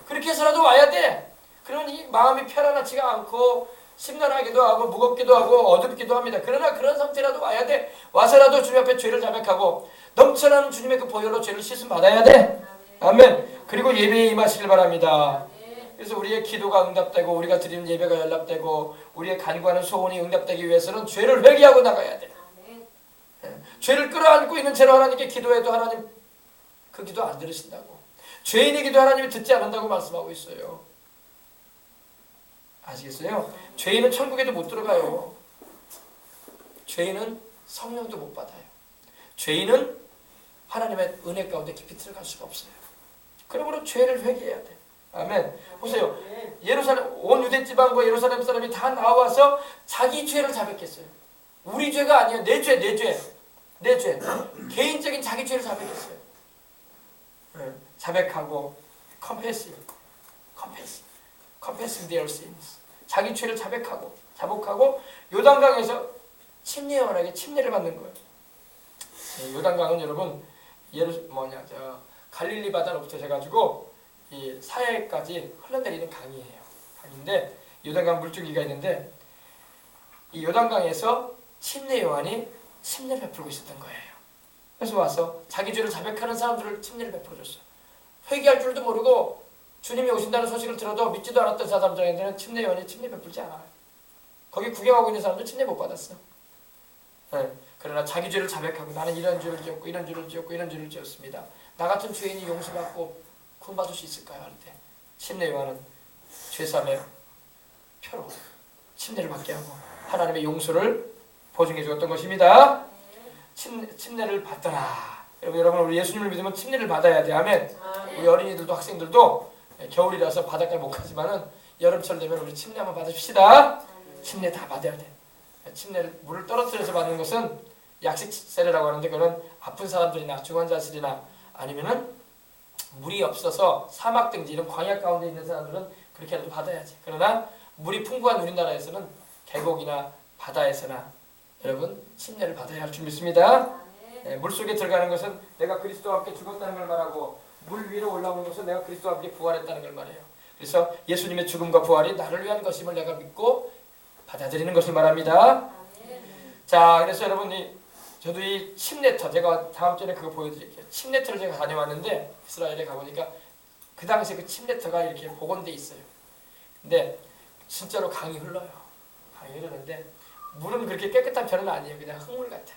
그렇게 해서라도 와야 돼. 그러니 마음이 편안하지가 않고 심란하기도 하고 무겁기도 하고 어둡기도 합니다. 그러나 그런 상태라도 와야 돼. 와서라도 주님 앞에 죄를 자백하고 넘쳐나는 주님의 그 보혈로 죄를 씻음 받아야 돼. 아멘. 그리고 예배에 임하시길 바랍니다. 그래서 우리의 기도가 응답되고 우리가 드리는 예배가 연락되고 우리의 간구하는 소원이 응답되기 위해서는 죄를 회개하고 나가야 돼. 죄를 끌어안고 있는 채로 하나님께 기도해도 하나님 그 기도 안 들으신다고. 죄인의 기도 하나님이 듣지 않는다고 말씀하고 있어요. 아시겠어요? 죄인은 천국에도 못 들어가요. 죄인은 성령도 못 받아요. 죄인은 하나님의 은혜 가운데 깊이 들어갈 수가 없어요. 그러므로 죄를 회개해야 돼. 아멘. 보세요. 예루살렘 온 유대 지방과 예루살렘 사람이 다 나와서 자기 죄를 자백했어요. 우리 죄가 아니에요. 내 죄. 개인적인 자기 죄를 자백했어요. 자백하고 confessing their sins. 자기 죄를 자복하고 요단강에서 침례요한에게 침례를 받는 거예요. 요단강은 여러분 갈릴리 바다로부터 해가지고 이 사해까지 흘러내리는 강이에요. 강인데 요단강 물줄기가 있는데 이 요단강에서 침례 요한이 침례를 베풀고 있었던 거예요. 그래서 와서 자기 죄를 자백하는 사람들을 침례를 베풀어줬어요. 회개할 줄도 모르고 주님이 오신다는 소식을 들어도 믿지도 않았던 사람들에게는 침례 요한이 침례 베풀지 않아요. 거기 구경하고 있는 사람들 침례 못 받았어. 네. 그러나 자기 죄를 자백하고 나는 이런 죄를 지었고 이런 죄를 지었고 이런 죄를 지었습니다. 나 같은 죄인이 용서받고 구원받을 수 있을까요? 할 때 침례 요한은 죄사함에 표로 침례를 받게 하고 하나님의 용서를 보증해 주었던 것입니다. 침례를 받더라. 여러분 우리 예수님을 믿으면 침례를 받아야 돼. 아멘. 우리 어린이들도 학생들도 겨울이라서 바닷가에 못 가지만은 여름철 되면 우리 침례 한번 받읍시다. 침례 다 받아야 돼. 침례를 물을 떨어뜨려서 받는 것은 약식 세례라고 하는데 그런 아픈 사람들이나 중환자실이나 아니면은 물이 없어서 사막 등지 이런 광야 가운데 있는 사람들은 그렇게라도 받아야지. 그러나 물이 풍부한 우리나라에서는 계곡이나 바다에서나 여러분 침례를 받아야 할 줄 믿습니다. 물속에 들어가는 것은 내가 그리스도와 함께 죽었다는 걸 말하고 물 위로 올라오는 것은 내가 그리스도와 함께 부활했다는 걸 말해요. 그래서 예수님의 죽음과 부활이 나를 위한 것임을 내가 믿고 받아들이는 것을 말합니다. 자, 그래서 여러분 저도 이 침례터 제가 다음 주에 그거 보여드릴게요. 침례터를 제가 다녀왔는데 이스라엘에 가보니까 그 당시에 그 침례터가 이렇게 복원돼 있어요. 근데 진짜로 강이 흘러요. 강이 흐르는데 물은 그렇게 깨끗한 편은 아니에요. 그냥 흙물 같아.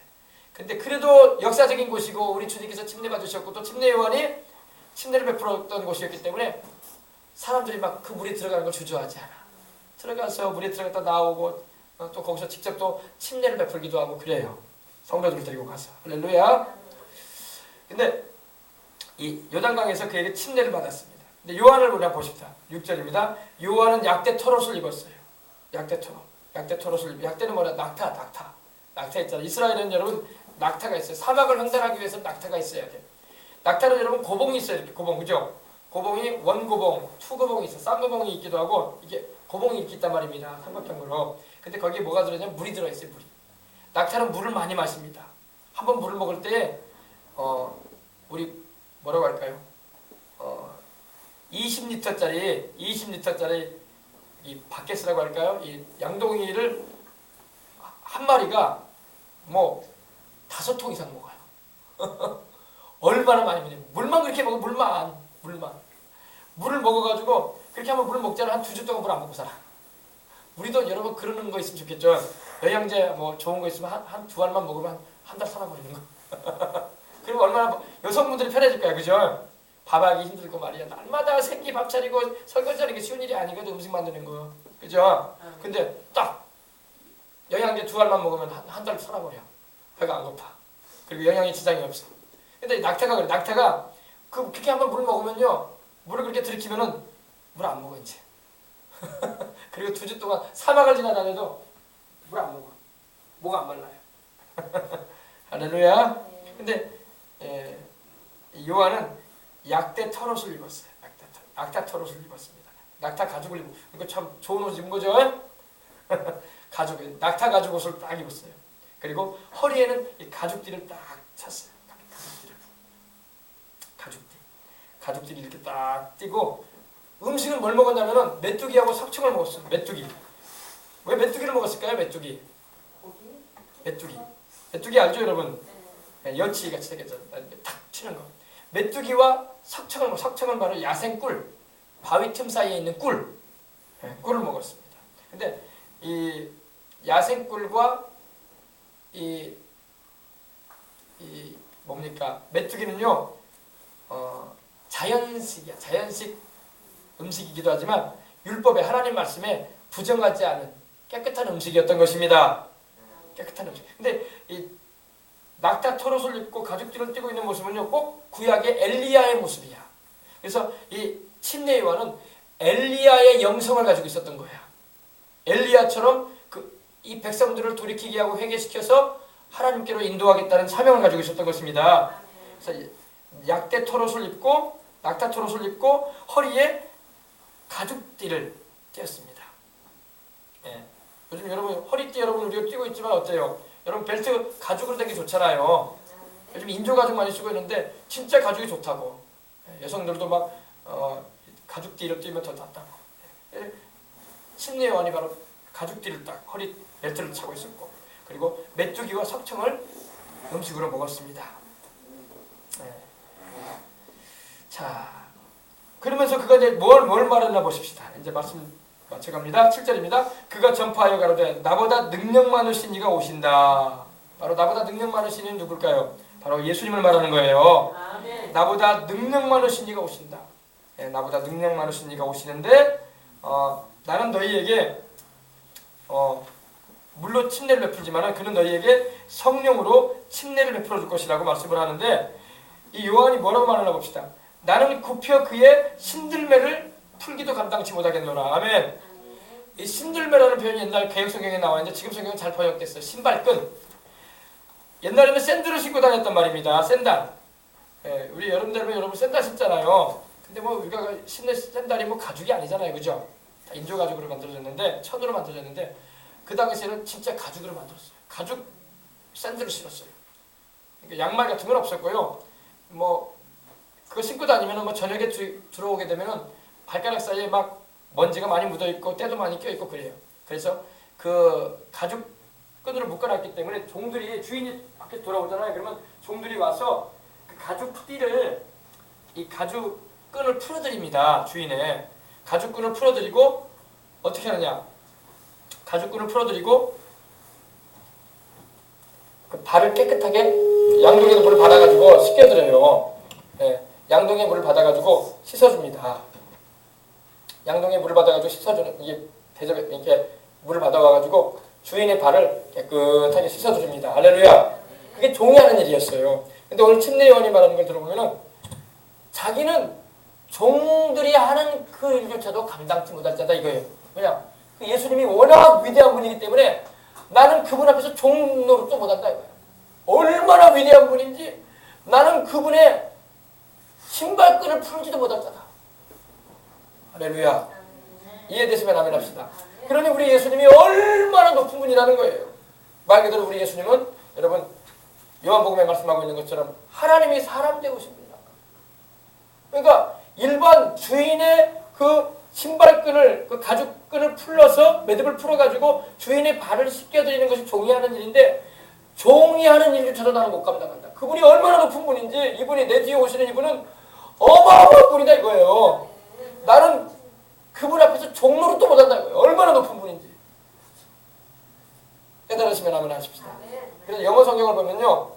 근데 그래도 역사적인 곳이고 우리 주님께서 침례 받으셨고 또 침례 요한이 침례를 베풀었던 곳이었기 때문에 사람들이 막 그 물에 들어가는 걸 주저하지 않아. 들어가서 물에 들어갔다 나오고 또 거기서 직접 또 침례를 베풀기도 하고 그래요. 성도들을 데리고 가서. 할렐루야. 근데 이 요단강에서 그에게 침례를 받았습니다. 근데 요한을 우리가 보십시다. 6절입니다. 요한은 약대 토롯을 입었어요. 약대 토롯. 약대 토롯을 입고 약대는 뭐냐? 낙타 있잖아요. 이스라엘은 여러분 낙타가 있어요. 사막을 횡단하기 위해서 낙타가 있어야 돼요. 낙타는 여러분 고봉이 있어요. 이렇게 고봉 그죠? 고봉이 원고봉, 투고봉이 있어요. 쌍고봉이 있기도 하고 이게 고봉이 이렇게 있단 말입니다. 삼각형으로. 근데 거기에 뭐가 들어있냐면 물이 들어있어요. 물이. 낙타는 물을 많이 마십니다. 한번 물을 먹을 때 우리 뭐라고 할까요? 20리터짜리 이 바켓이라고 할까요? 이 양동이를 한 마리가 뭐 5통 이상 먹어요. 얼마나 많이 먹냐면 물만 그렇게 먹어. 물을 먹어가지고 그렇게 하면 물을 먹잖아. 한 2주 동안 물 안 먹고 살아. 우리도 여러분 그러는 거 있으면 좋겠죠. 영양제 뭐 좋은 거 있으면 한 2알만 먹으면 한 달 살아버리는 거. 그리고 얼마나 여성분들이 편해질 거야. 그죠? 밥하기 힘들고 말이야. 날마다 생기 밥 차리고 설거지하는 게 쉬운 일이 아니거든. 음식 만드는 거. 그죠? 근데 딱 영양제 2알만 먹으면 한 달 살아버려. 배가 안 고파. 그리고 영양에 지장이 없어. 근데 낙타가 그래. 낙타가 그렇게 한번 물을 먹으면요. 물을 그렇게 들이키면은 물 안 먹어 이제. 그리고 2주 동안 사막을 지나다녀도 물 안 먹어. 목 안 말라요. 할렐루야. 근데 요한은 약대 털옷을 입었어요. 낙타 털옷을 입었습니다. 낙타 가죽을 입고 이거 참 좋은 옷 입은 거죠. 가죽 낙타 가죽 옷을 딱 입었어요. 그리고 허리에는 이 가죽띠를 딱 찼어요. 가죽띠 이렇게 딱 띄고 음식은 뭘 먹었냐면은 메뚜기하고 석청을 먹었어요. 메뚜기. 왜 메뚜기를 먹었을까요? 메뚜기 알죠 여러분? 여치 같이 생겼죠. 탁 치는 거. 메뚜기와 석청을 말하는 야생꿀, 바위 틈 사이에 있는 꿀을 먹었습니다. 근데 이 야생꿀과 이 뭡니까? 메뚜기는요, 자연식 음식이기도 하지만 율법에 하나님 말씀에 부정하지 않은 깨끗한 음식이었던 것입니다. 깨끗한 음식. 근데 이 낙타 털옷을 입고 가죽띠를 띠고 있는 모습은요, 꼭 구약의 엘리야의 모습이야. 그래서 이 침례 요한은 엘리야의 영성을 가지고 있었던 거야. 엘리야처럼 이 백성들을 돌이키게 하고 회개시켜서 하나님께로 인도하겠다는 사명을 가지고 있었던 것입니다. 그래서 약대 털옷을 입고 낙타 털옷을 입고 허리에 가죽띠를 띄었습니다. 예. 요즘 여러분 허리띠 여러분 우리가 띄고 있지만 어때요? 여러분 벨트 가죽으로 된 게 좋잖아요. 요즘 인조 가죽 많이 쓰고 있는데 진짜 가죽이 좋다고. 여성들도 막 가죽띠를 띄면 더 낫다고. 침례 요한이 바로 가죽띠를 딱 허리 벨트를 차고 있었고, 그리고 메뚜기와 석청을 음식으로 먹었습니다. 자, 그러면서 그가 이제 뭘 말했나 보십시다. 이제 말씀 마쳐갑니다. 7절입니다. 그가 전파하여 가로되 나보다 능력 많으신 이가 오신다. 바로 나보다 능력 많으신 이는 누굴까요? 바로 예수님을 말하는 거예요. 아멘. 나보다 능력 많으신 이가 오신다. 나보다 능력 많으신 이가 오시는데 나는 너희에게 물로 침례를 베풀지만은 그는 너희에게 성령으로 침례를 베풀어 줄 것이라고 말씀을 하는데, 이 요한이 뭐라고 말하나 봅시다. 나는 굽혀 그의 신들매를 풀기도 감당치 못하겠노라. 아멘. 이 신들매라는 표현이 옛날 개역 성경에 나와 있는데 지금 성경은 잘 번역됐어요. 신발끈. 옛날에는 샌들을 신고 다녔단 말입니다. 샌달. 예, 우리 여름되면 여러분 샌달 신잖아요. 근데 뭐 우리가 신는 샌달이 뭐 가죽이 아니잖아요, 그죠? 다 인조 가죽으로 만들어졌는데, 천으로 만들어졌는데, 그 당시에는 진짜 가죽으로 만들었어요. 가죽 샌들을 신었어요. 그러니까 양말 같은 건 없었고요. 뭐 그거 신고 다니면은 뭐 저녁에 들어오게 되면은 발가락 사이에 막 먼지가 많이 묻어 있고 때도 많이 껴 있고 그래요. 그래서 그 가죽 끈으로 묶어놨기 때문에 종들이, 주인이 밖에 돌아오잖아요. 그러면 종들이 와서 그 가죽 띠를, 이 가죽 끈을 풀어드립니다. 주인의 가죽 끈을 풀어드리고 어떻게 하느냐? 가죽 끈을 풀어드리고 그 발을 깨끗하게 양동이에 물을 받아가지고 씻겨드려요. 예, 양동이에 물을 받아가지고 씻어줍니다. 양동이에 물을 받아가지고 씻어주는, 이게 대접에 이렇게 물을 받아와가지고 주인의 발을 깨끗하게 씻어줍니다. 할렐루야. 그게 종이 하는 일이었어요. 근데 오늘 침례 요한이 말하는 걸 들어보면은 자기는 종들이 하는 그 일조차도 감당치 못할 자다 이거예요. 왜냐? 그 예수님이 워낙 위대한 분이기 때문에 나는 그분 앞에서 종 노릇도 못한다 이거예요. 얼마나 위대한 분인지 나는 그분의 신발끈을 풀지도 못할 자다. 할렐루야. 이해되시면 아멘 합시다. 그러니 우리 예수님이 얼마나 높은 분이라는 거예요. 말 그대로 우리 예수님은 여러분 요한복음에 말씀하고 있는 것처럼 하나님이 사람 되오신 분이다. 그러니까 일반 주인의 그 신발끈을, 그 가죽끈을 풀러서 매듭을 풀어가지고 주인의 발을 씻겨드리는 것이 종이 하는 일인데, 종이 하는 일조차도 나는 못 감당한다. 그분이 얼마나 높은 분인지, 이분이 내 뒤에 오시는 이분은 어마어마한 분이다 이거예요. 나는 그분 앞에서 종 노릇도 못한다 이거예요. 얼마나 높은 분인지. 깨달으시면 아멘 하십시다. 그래서 영어 성경을 보면요,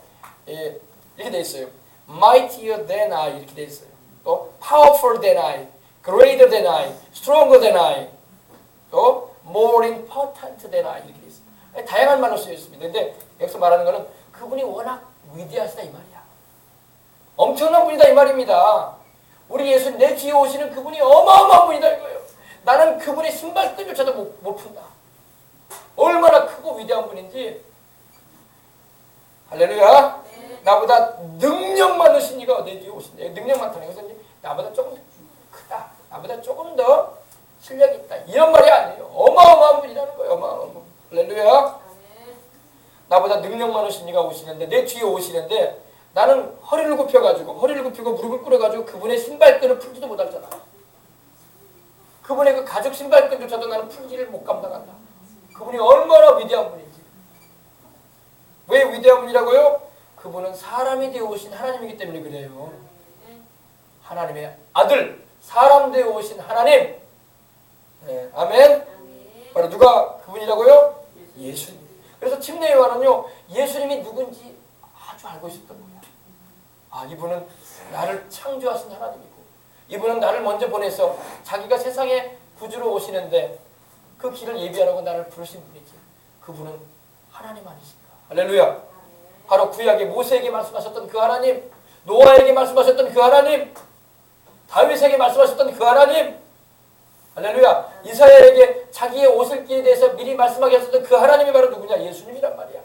이렇게 돼 있어요. Mightier than I 이렇게 돼 있어요. 또 Powerful than I, Greater than I, Stronger than I, 또 More important than I 이렇게 돼 있어요. 다양한 말로 쓰여 있습니다. 근데 여기서 말하는 거는 그분이 워낙 위대하시다 이 말이야. 엄청난 분이다 이 말입니다. 우리 예수님 내 뒤에 오시는 그분이 어마어마한 분이다 이거예요. 나는 그분의 신발끈조차도 못 푼다. 얼마나 크고 위대한 분인지. 할렐루야. 네. 나보다 능력 많으신 이가 내 뒤에 오신다. 능력 많다는 것은 나보다 조금 크다, 나보다 조금 더 실력이 있다, 이런 말이 아니에요. 어마어마한 분이라는 거예요. 어마어마한 분. 할렐루야. 네. 나보다 능력 많으신 이가 오시는데, 내 뒤에 오시는데 나는 허리를 굽혀가지고, 허리를 굽히고 무릎을 꿇어가지고 그분의 신발끈을 풀지도 못할 잖아. 그분의 그 가죽 신발끈조차도 나는 풀기를 못 감당한다. 그분이 얼마나 위대한 분인지. 왜 위대한 분이라고요? 그분은 사람이 되어 오신 하나님이기 때문에 그래요. 하나님의 아들, 사람 되어 오신 하나님. 네, 아멘. 바로 누가 그분이라고요? 예수님. 그래서 침례 요한은요, 예수님이 누군지 아주 알고 있었던 거야. 아, 이분은 나를 창조하신 하나님이고, 이분은 나를 먼저 보내서 자기가 세상에 구주로 오시는데 그 길을 예비하라고 나를 부르신 분이지. 그분은 하나님 아니신가. 할렐루야. 바로 구약에 모세에게 말씀하셨던 그 하나님, 노아에게 말씀하셨던 그 하나님, 다윗에게 말씀하셨던 그 하나님, 할렐루야. 이사야에게 자기의 오실 길에 대해서 미리 말씀하게 하셨던 그 하나님이 바로 누구냐? 예수님이란 말이야.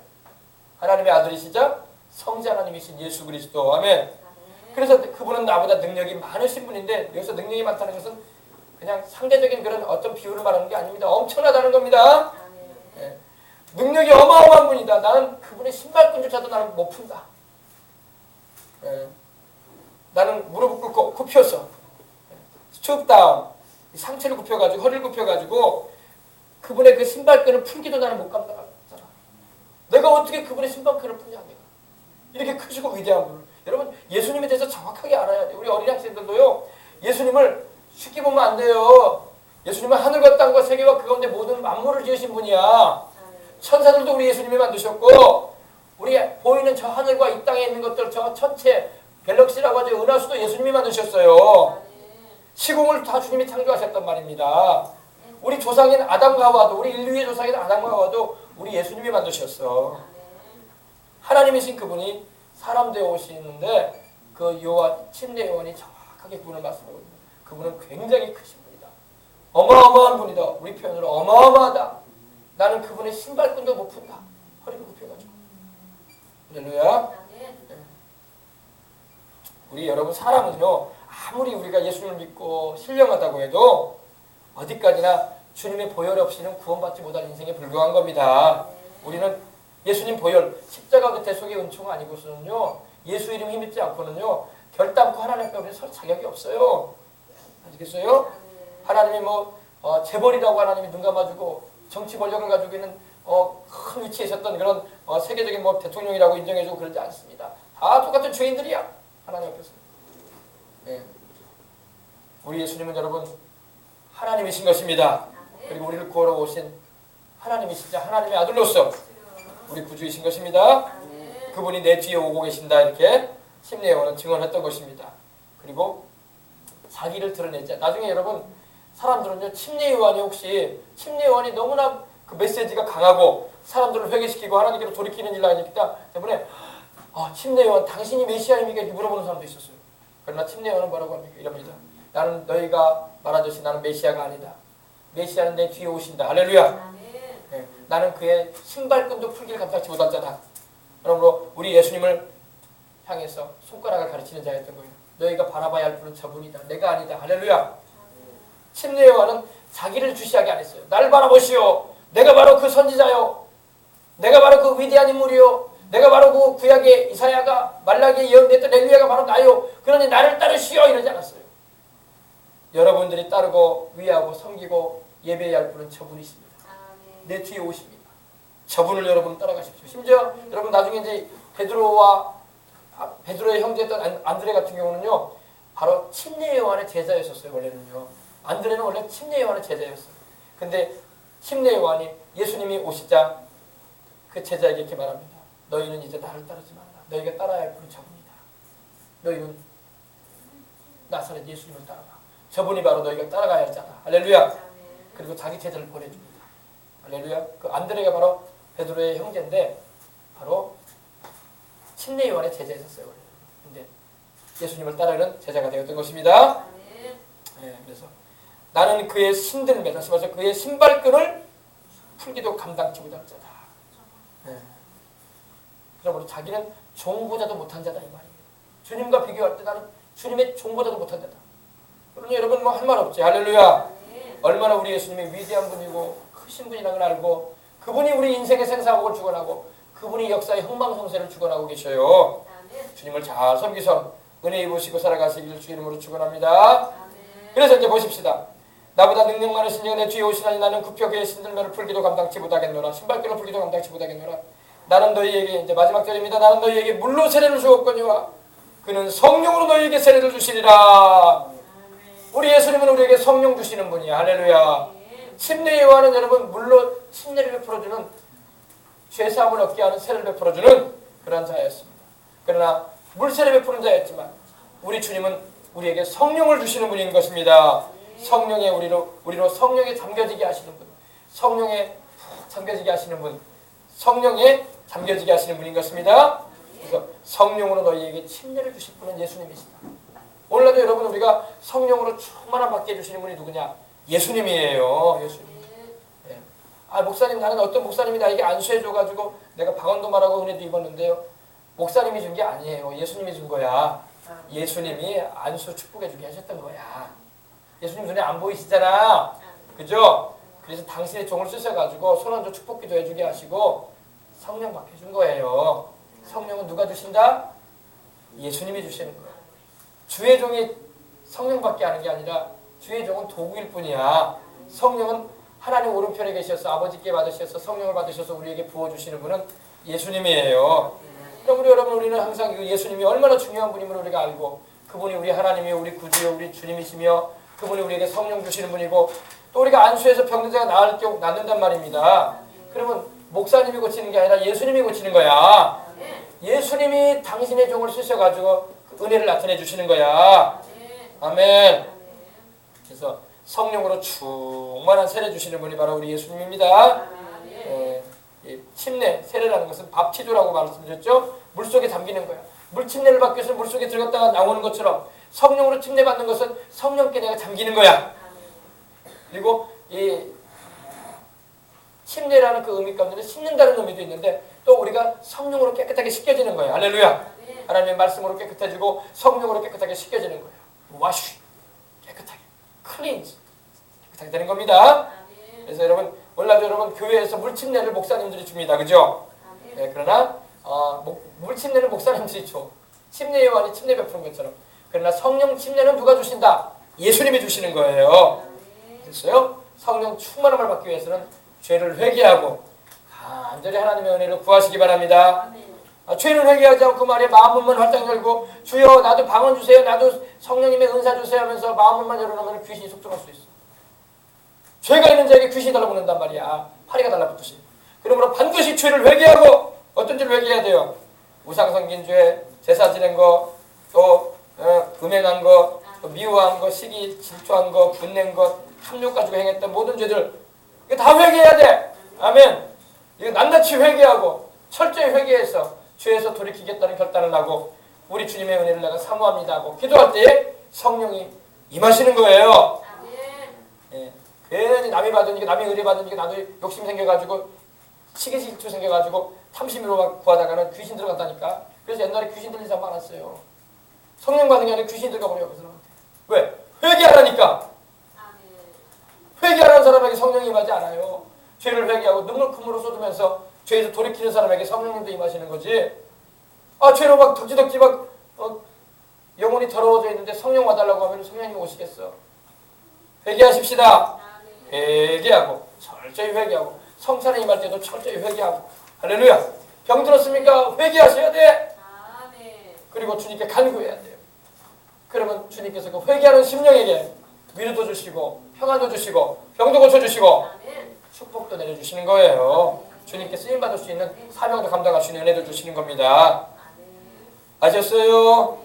하나님의 아들이시자 성자 하나님이신 예수 그리스도. 아멘. 그래서 그분은 나보다 능력이 많으신 분인데, 여기서 능력이 많다는 것은 그냥 상대적인 그런 어떤 비율을 말하는 게 아닙니다. 엄청나다는 겁니다. 네. 능력이 어마어마한 분이다. 나는 그분의 신발끈조차도 나는 못 푼다. 네. 나는 무릎을 꿇고 굽혀서 스투업 다운, 상체를 굽혀가지고 허리를 굽혀가지고 그분의 그 신발끈을 풀기도 나는 못 감당하잖아. 내가 어떻게 그분의 신발끈을 푸냐 내가. 이렇게 크시고 위대한 분을. 여러분 예수님에 대해서 정확하게 알아야 돼요. 우리 어린 학생들도요, 예수님을 쉽게 보면 안 돼요. 예수님은 하늘과 땅과 세계와 그 가운데 모든 만물을 지으신 분이야. 천사들도 우리 예수님이 만드셨고, 우리 보이는 저 하늘과 이 땅에 있는 것들, 저 천체 갤럭시라고 하죠. 은하수도 예수님이 만드셨어요. 시공을 다 주님이 창조하셨단 말입니다. 우리 조상인 아담과 하와도, 우리 인류의 조상인 아담과 하와도 우리 예수님이 만드셨어. 하나님이신 그분이 사람 되어 오시는데 그 침례 요한이 정확하게 그분을 말씀하고 있는 그분은 굉장히 크신 분이다. 어마어마한 분이다. 우리 표현으로 어마어마하다. 나는 그분의 신발끈도 못 푼다. 허리를 굽혀가지고. 할렐루야. 우리 여러분 사람은요, 아무리 우리가 예수님을 믿고 신령하다고 해도 어디까지나 주님의 보혈 없이는 구원받지 못할 인생에 불과한 겁니다. 우리는 예수님 보혈, 십자가 그 대속의 은총 아니고서는요, 예수 이름 힘입지 않고는요, 결단코 하나님 앞에 우리는 설 자격이 없어요. 아시겠어요? 하나님이 재벌이라고 하나님이 눈 감아주고 정치 권력을 가지고 있는 큰 위치에 있었던 그런 세계적인 대통령이라고 인정해주고 그러지 않습니다. 다 똑같은 죄인들이야. 하나님 앞에서. 네. 우리 예수님은 여러분 하나님이신 것입니다. 그리고 우리를 구하러 오신 하나님이시자 하나님의 아들로서 우리 구주이신 것입니다. 그분이 내 뒤에 오고 계신다 이렇게 침례 요한은 증언했던 것입니다. 그리고 자기를 드러내자. 나중에 여러분 사람들은요 침례 요한이 침례 요한이 너무나 그 메시지가 강하고 사람들을 회개시키고 하나님께로 돌이키는 일을 하기 때문에 침례 요한 당신이 메시아입니까? 이렇게 물어보는 사람도 있었어요. 그러나 침례 요한은 뭐라고 합니까? 이럽니다. 나는 너희가 말하듯이 나는 메시아가 아니다. 메시아는 내 뒤에 오신다. 할렐루야. 네. 나는 그의 신발끈도 풀기를 감당치 못한 자다. 그러므로 우리 예수님을 향해서 손가락을 가르치는 자였던 거예요. 너희가 바라봐야 할 분은 저분이다. 내가 아니다. 할렐루야. 침례 요한은 자기를 주시하게 안 했어요. 날 바라보시오. 내가 바로 그 선지자요. 내가 바로 그 위대한 인물이요. 내가 바로 그 구약의 이사야가 말라기에 예언됐던 엘리야가 바로 나요. 그러니 나를 따르시오. 이러지 않았어요. 여러분들이 따르고 위하고 섬기고 예배해야 할 분은 저분이십니다. 내 뒤에 오십니다. 저분을 여러분 따라가십시오. 심지어 여러분 나중에 이제 베드로의 형제였던 안드레 같은 경우는요. 바로 침례 요한의 제자였었어요. 원래는요. 안드레는 원래 침례 요한의 제자였어요. 근데 침례 요한이 예수님이 오시자 그 제자에게 이렇게 말합니다. 너희는 이제 나를 따르지 말라. 너희가 따라야 할 분은 저분이다. 너희는 나사렛 예수님을 따라라. 저분이 바로 너희가 따라가야 할 자다. 할렐루야. 그리고 자기 제자를 보내줍니다. 할렐루야. 그 안드레가 바로 베드로의 형제인데 바로 침례 요한의 제자였어요. 근데 예수님을 따르는 제자가 되었던 것입니다. 네, 그래서 나는 그의 신들매, 다시 말해서 그의 신발끈을 풀기도 감당치 못할 자다. 네. 그러므로 자기는 종보다도 못한 자다 이 말이에요. 주님과 비교할 때 나는 주님의 종보다도 못한 자다. 그러니 여러분 할 말 없지. 할렐루야. 얼마나 우리 예수님이 위대한 분이고 크신 분이라는 걸 알고 그분이 우리 인생의 생사복을 주관하고 그분이 역사의 흥망성쇠를 주관하고 계셔요. 주님을 잘 섬기서 은혜 입으시고 살아가시기를 주 이름으로 축원합니다. 그래서 이제 보십시다. 나보다 능력 많으신 이가 내 뒤에 오시나니 나는 굽혀그의 신들매를 풀기도 감당치 못하겠노라. 신발끈을 풀기도 감당치 못하겠노라. 나는 너희에게 이제 마지막 절입니다. 나는 너희에게 물로 세례를 주었거니와 그는 성령으로 너희에게 세례를 주시리라. 우리 예수님은 우리에게 성령 주시는 분이야. 할렐루야. 침례 요한은 여러분 물로 침례를 베풀어주는 죄사함을 얻게 하는 세례를 베풀어주는 그런 자였습니다. 그러나 물세례 베푸는 자였지만 우리 주님은 우리에게 성령을 주시는 분인 것입니다. 성령에 우리로 성령에 잠겨지게 하시는 분, 성령에 잠겨지게 하시는 분, 성령에 잠겨지게 하시는 분인 것입니다. 그래서 성령으로 너희에게 침례를 주실 분은 예수님이시다. 오늘날도 여러분 우리가 성령으로 충만한 받게 해주시는 분이 누구냐? 예수님이에요. 예수님. 네. 목사님 나는 어떤 목사님이 나에게 안수해줘가지고 내가 박원도 말하고 은혜도 입었는데요. 목사님이 준 게 아니에요. 예수님이 준 거야. 예수님이 안수 축복해주게 하셨던 거야. 예수님 눈에 안 보이시잖아. 그죠? 그래서 당신의 종을 쓰셔가지고 손안조 축복기도 해주게 하시고 성령 받게 준 거예요. 성령은 누가 주신다? 예수님이 주시는 거예요. 주의 종이 성령 받게 하는 게 아니라 주의 종은 도구일 뿐이야. 성령은 하나님 오른편에 계셔서 아버지께 받으셔서 성령을 받으셔서 우리에게 부어주시는 분은 예수님이에요. 그럼 여러분 우리는 항상 그 예수님이 얼마나 중요한 분임을 우리가 알고 그분이 우리 하나님이요 우리 구주요 우리 주님이시며 그분이 우리에게 성령 주시는 분이고 또 우리가 안수해서 병든 자가 나을 경우 낫는단 말입니다. 그러면 목사님이 고치는 게 아니라 예수님이 고치는 거야. 예수님이 당신의 종을 쓰셔가지고 그 은혜를 나타내 주시는 거야. 아멘. 그래서 성령으로 충만한 세례 주시는 분이 바로 우리 예수님입니다. 이 침례, 세례라는 것은 밥티도라고 말씀드렸죠. 물속에 잠기는 거야. 물침례를 받기 위해서 물속에 들어갔다가 나오는 것처럼 성령으로 침례 받는 것은 성령께 내가 잠기는 거야. 그리고 이 침례라는 그 의미 가운데 씻는다는 의미도 있는데 또 우리가 성령으로 깨끗하게 씻겨지는 거예요. 할렐루야. 하나님의 말씀으로 깨끗해지고 성령으로 깨끗하게 씻겨지는 거예요. 와쉬, 깨끗하게, 클린즈, 깨끗하게 되는 겁니다. 그래서 여러분 몰라도 여러분 교회에서 물침례를 목사님들이 줍니다. 그죠? 네, 그러나 물침례는 목사님들이 줘. 침례 요한이 침례 베푸는 것처럼. 그러나 성령 침례는 누가 주신다? 예수님이 주시는 거예요. 됐어요? 성령 충만함을 받기 위해서는 죄를 회개하고 간절히 하나님의 은혜를 구하시기 바랍니다. 죄를 회개하지 않고 말이야 마음문만 활짝 열고 주여 나도 방언 주세요, 나도 성령님의 은사 주세요 하면서 마음문만 열어놓으면 귀신이 속들어갈 수 있어. 죄가 있는 자에게 귀신이 달라붙는단 말이야. 파리가 달라붙듯이. 그러므로 반드시 죄를 회개하고 어떤 죄를 회개해야 돼요? 우상성긴죄, 제사 지낸 거, 또 음행한 거, 또 미워한 거, 시기 질투한 거, 분낸 것, 탐욕 가지고 행했던 모든 죄들 이거 다 회개해야 돼. 아멘. 이거 낱낱이 회개하고 철저히 회개해서 죄에서 돌이키겠다는 결단을 하고 우리 주님의 은혜를 내가 사모합니다 하고 기도할 때 성령이 임하시는 거예요. 예. 괜히 남이 받으니까 남이 의뢰 받으니까 나도 욕심 생겨가지고 시기 질투 생겨가지고 탐심으로 구하다가는 귀신 들어간다니까. 그래서 옛날에 귀신 들린 사람 많았어요. 성령 받은 게 아니라 귀신 들어가버려요. 그 사람한테. 왜? 회개하라니까. 회개하는 사람에게 성령이 임하지 않아요. 죄를 회개하고 눈물 콧물을 쏟으면서 죄에서 돌이키는 사람에게 성령님도 임하시는 거지. 죄로 막 덕지덕지 막 영혼이 더러워져 있는데 성령 와달라고 하면 성령님이 오시겠어. 회개하십시다. 회개하고 철저히 회개하고 성찬에 임할 때도 철저히 회개하고. 할렐루야. 병 들었습니까? 회개하셔야 돼. 그리고 주님께 간구해야 돼요. 그러면 주님께서 그 회개하는 심령에게 위로도 주시고 평안도 주시고 병도 고쳐주시고 축복도 내려주시는 거예요. 주님께 쓰임받을 수 있는 사명도 감당할 수 있는 은혜도 주시는 겁니다. 아셨어요?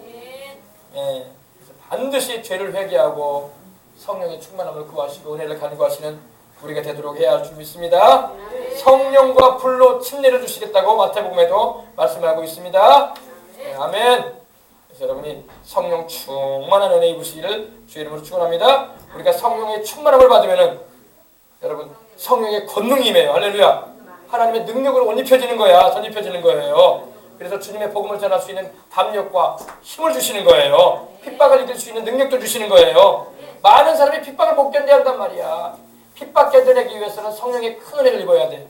예. 그래서 반드시 죄를 회개하고 성령의 충만함을 구하시고 은혜를 간구하시는 우리가 되도록 해야 할 줄 믿습니다. 성령과 불로 침례를 주시겠다고 마태복음에도 말씀하고 있습니다. 아멘. 그래서 여러분이 성령 충만한 은혜 입으시기를 주의 이름으로 축원합니다. 우리가 성령의 충만함을 받으면은 여러분 성령의 권능이 임해요. 할렐루야. 하나님의 능력으로 옷 입혀지는 거야. 전 입혀지는 거예요. 그래서 주님의 복음을 전할 수 있는 담력과 힘을 주시는 거예요. 핍박을 이길 수 있는 능력도 주시는 거예요. 많은 사람이 핍박을 못 견뎌야 한단 말이야. 핍박 견뎌내기 위해서는 성령의 큰 은혜를 입어야 돼.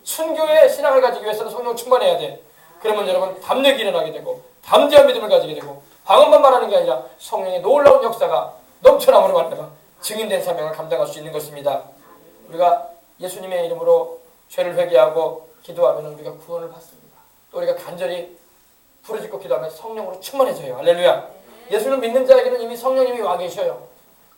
순교의 신앙을 가지기 위해서는 성령 충만해야 돼. 그러면 여러분 담력이 일어나게 되고 담대한 믿음을 가지게 되고 방언만 말하는 게 아니라 성령의 놀라운 역사가 넘쳐남으로 말미암아 증인된 사명을 감당할 수 있는 것입니다. 우리가 예수님의 이름으로 죄를 회개하고 기도하면 우리가 구원을 받습니다. 또 우리가 간절히 부르짖고 기도하면 성령으로 충만해져요. 할렐루야. 예수를 믿는 자에게는 이미 성령님이 와 계셔요.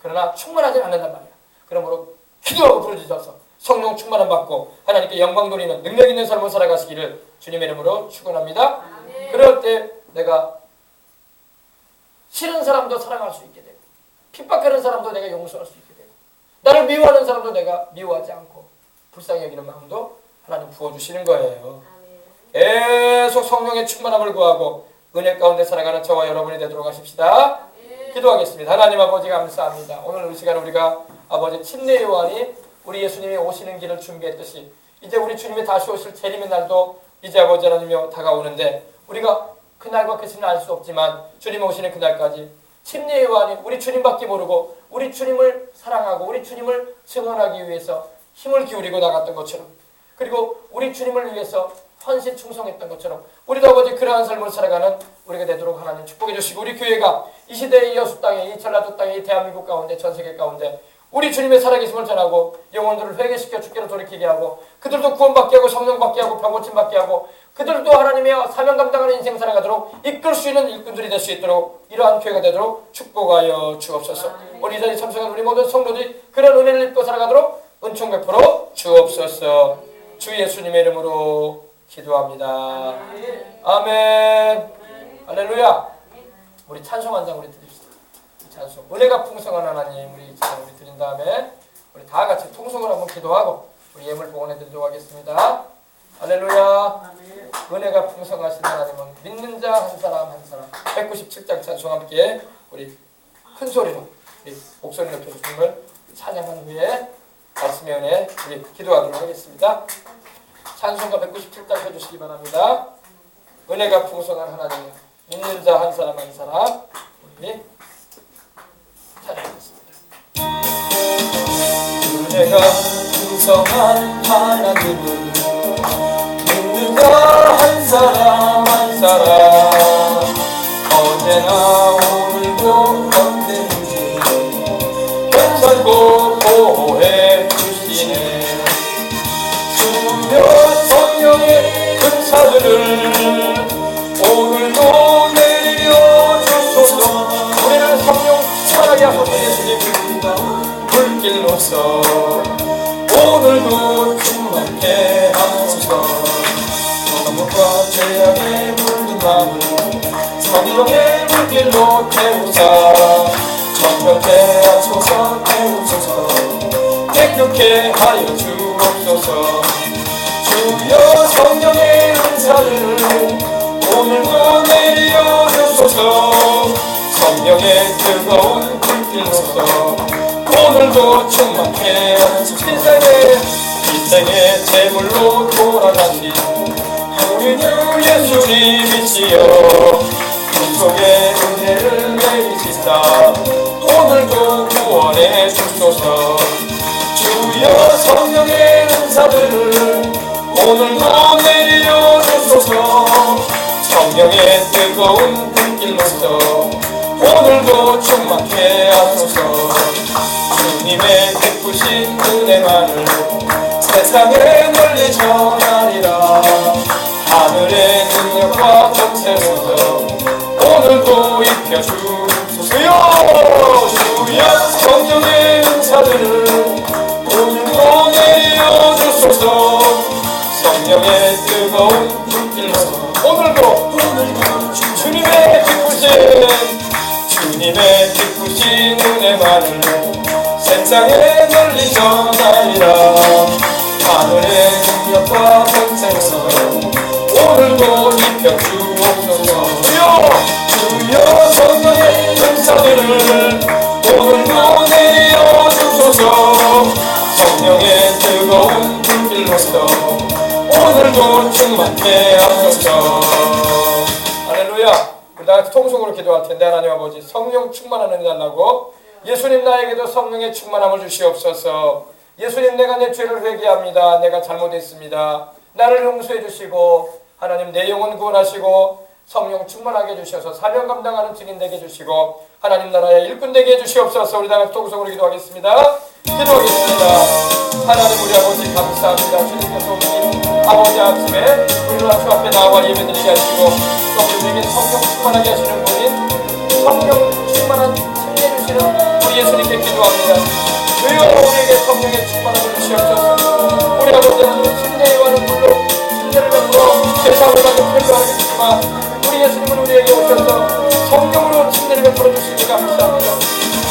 그러나 충만하지 않는단 말이야. 그러므로 기도하고 부르짖어서 성령 충만함 받고 하나님께 영광 돌리는 능력 있는 삶을 살아가시기를 주님의 이름으로 축원합니다. 그럴 때 내가 싫은 사람도 사랑할 수 있게 되고 핍박하는 사람도 내가 용서할 수 있게 되고 나를 미워하는 사람도 내가 미워하지 않고 불쌍히 여기는 마음도 하나님 부어주시는 거예요. 계속 성령의 충만함을 구하고 은혜 가운데 살아가는 저와 여러분이 되도록 하십시다. 기도하겠습니다. 하나님 아버지 감사합니다. 오늘 이 시간 우리가 아버지 침례 요한이 우리 예수님이 오시는 길을 준비했듯이 이제 우리 주님이 다시 오실 재림의 날도 이제 아버지 하나님이여 다가오는데 우리가 그날과 그 시는 알 수 없지만 주님 오시는 그날까지 침례 요한이 우리 주님밖에 모르고 우리 주님을 사랑하고 우리 주님을 증언하기 위해서 힘을 기울이고 나갔던 것처럼 그리고 우리 주님을 위해서 헌신 충성했던 것처럼 우리도 아버지 그러한 삶을 살아가는 우리가 되도록 하나님 축복해 주시고 우리 교회가 이 시대의 이 여수 땅에 이 전라도 땅에 이 대한민국 가운데 전 세계 가운데 우리 주님의 살아계심을 전하고 영혼들을 회개시켜 주께로 돌이키게 하고 그들도 구원받게 하고 성령 받게 하고 병고침 받게 하고 그들도 하나님의 사명 감당하는 인생 살아가도록 이끌 수 있는 일꾼들이 될 수 있도록 이러한 교회가 되도록 축복하여 주옵소서. 오늘 이 자리에 참석한 우리 모든 성도들이 그런 은혜를 입고 살아가도록 은총 베풀어 주옵소서. 주 예수님의 이름으로 기도합니다. 아멘. 할렐루야. 우리 찬송 한 장 우리 드립시다. 찬송. 은혜가 풍성한 하나님, 우리 드린 다음에 우리 다 같이 통성을 한번 기도하고 우리 예물 봉헌해 드리도록 하겠습니다. 할렐루야. 은혜가 풍성하신 하나님은 믿는 자 한 사람 한 사람. 197장 찬송 함께 우리 큰 소리로 우리 목소리 높여서 주님을 찬양한 후에 말씀의 은혜 우리 기도하도록 하겠습니다. 찬송가 197장 해주시기 바랍니다. 은혜가 풍성한 하나님, 믿는 자 한 사람 한 사람 우리 찬양하겠습니다. 은혜가 풍성한 하나님은 믿는 자 한 사람 한 사람 언제나 오늘도 언제든지 괜찮고 보호해 주시네. 주여 성령의 근사들을 오늘도 내려 주소서. 우리를 성령 충만하게 하소서. 예수님 불길로서 오늘도 충만케 하소서. 너무과 죄악에 물든 마음을 성령의 물길로 태우사. 정결케 하소서. 태우소서. 깨끗게 하여 주옵소서. 주여 성령의 은사를 오늘도 내려 주소서. 성령의 뜨거운 불길로서 오늘도 충만케 하소서. 일생의 제물로 돌아가신 우리 주 예수님이시여 속에 은혜를 내리시사 오늘도 구원해 주소서. 주여 성령의 은사들을 오늘도 내려 주소서. 성령의 뜨거운 불길로서 오늘도 충만케 하소서. 주님의 기쁘신 은혜만을 세상에 널리 전하리라. 하늘의 능력과 권세로서 오늘도 입혀주소서요. 주여 성령의 은사들을 오늘도 내려 주소서. 성령의 뜨거운 불길로서 오늘도 주님의 기쁘신 은혜만을 세상에 널리 전하리라. 하늘의 능력과 권세로서 오늘도 입혀주옵소서. 주여 성령의 은사들을 오늘도 내려주소서. 성령의 뜨거운 불길로서 오늘도 충만케 하소서. 할렐루야. 우리 다같이 통성으로 기도할 텐데, 하나님 아버지 성령 충만한 은혜 달라고. 예수님 나에게도 성령의 충만함을 주시옵소서. 예수님 내가 내 죄를 회개합니다. 내가 잘못했습니다. 나를 용서해 주시고 하나님 내 영혼 구원하시고 성령 충만하게 해주셔서 사명 감당하는 증인 되게 해주시고 하나님 나라의 일꾼 되게 해주시옵소서. 우리 다같이 통성으로 기도하겠습니다. 하나님 우리 아버지 감사합니다. 주님께서 우리 아버지 아침에 우리를 주 앞에 나와 예배드리게 하시고 또 우리에게 성령 충만하게 하시는 분인 성령 충만한 승리해 주시는 우리 예수님께 기도합니다. 주여 우리에게 성령의 충만함을 주시옵소서. 우리 아버지는 침례와는 물로 침례를 베풀어 세상을 받은 별도하겠지만 우리 예수님은 우리에게 오셔서 성령으로 침례를 베풀어 주시니 감사합니다.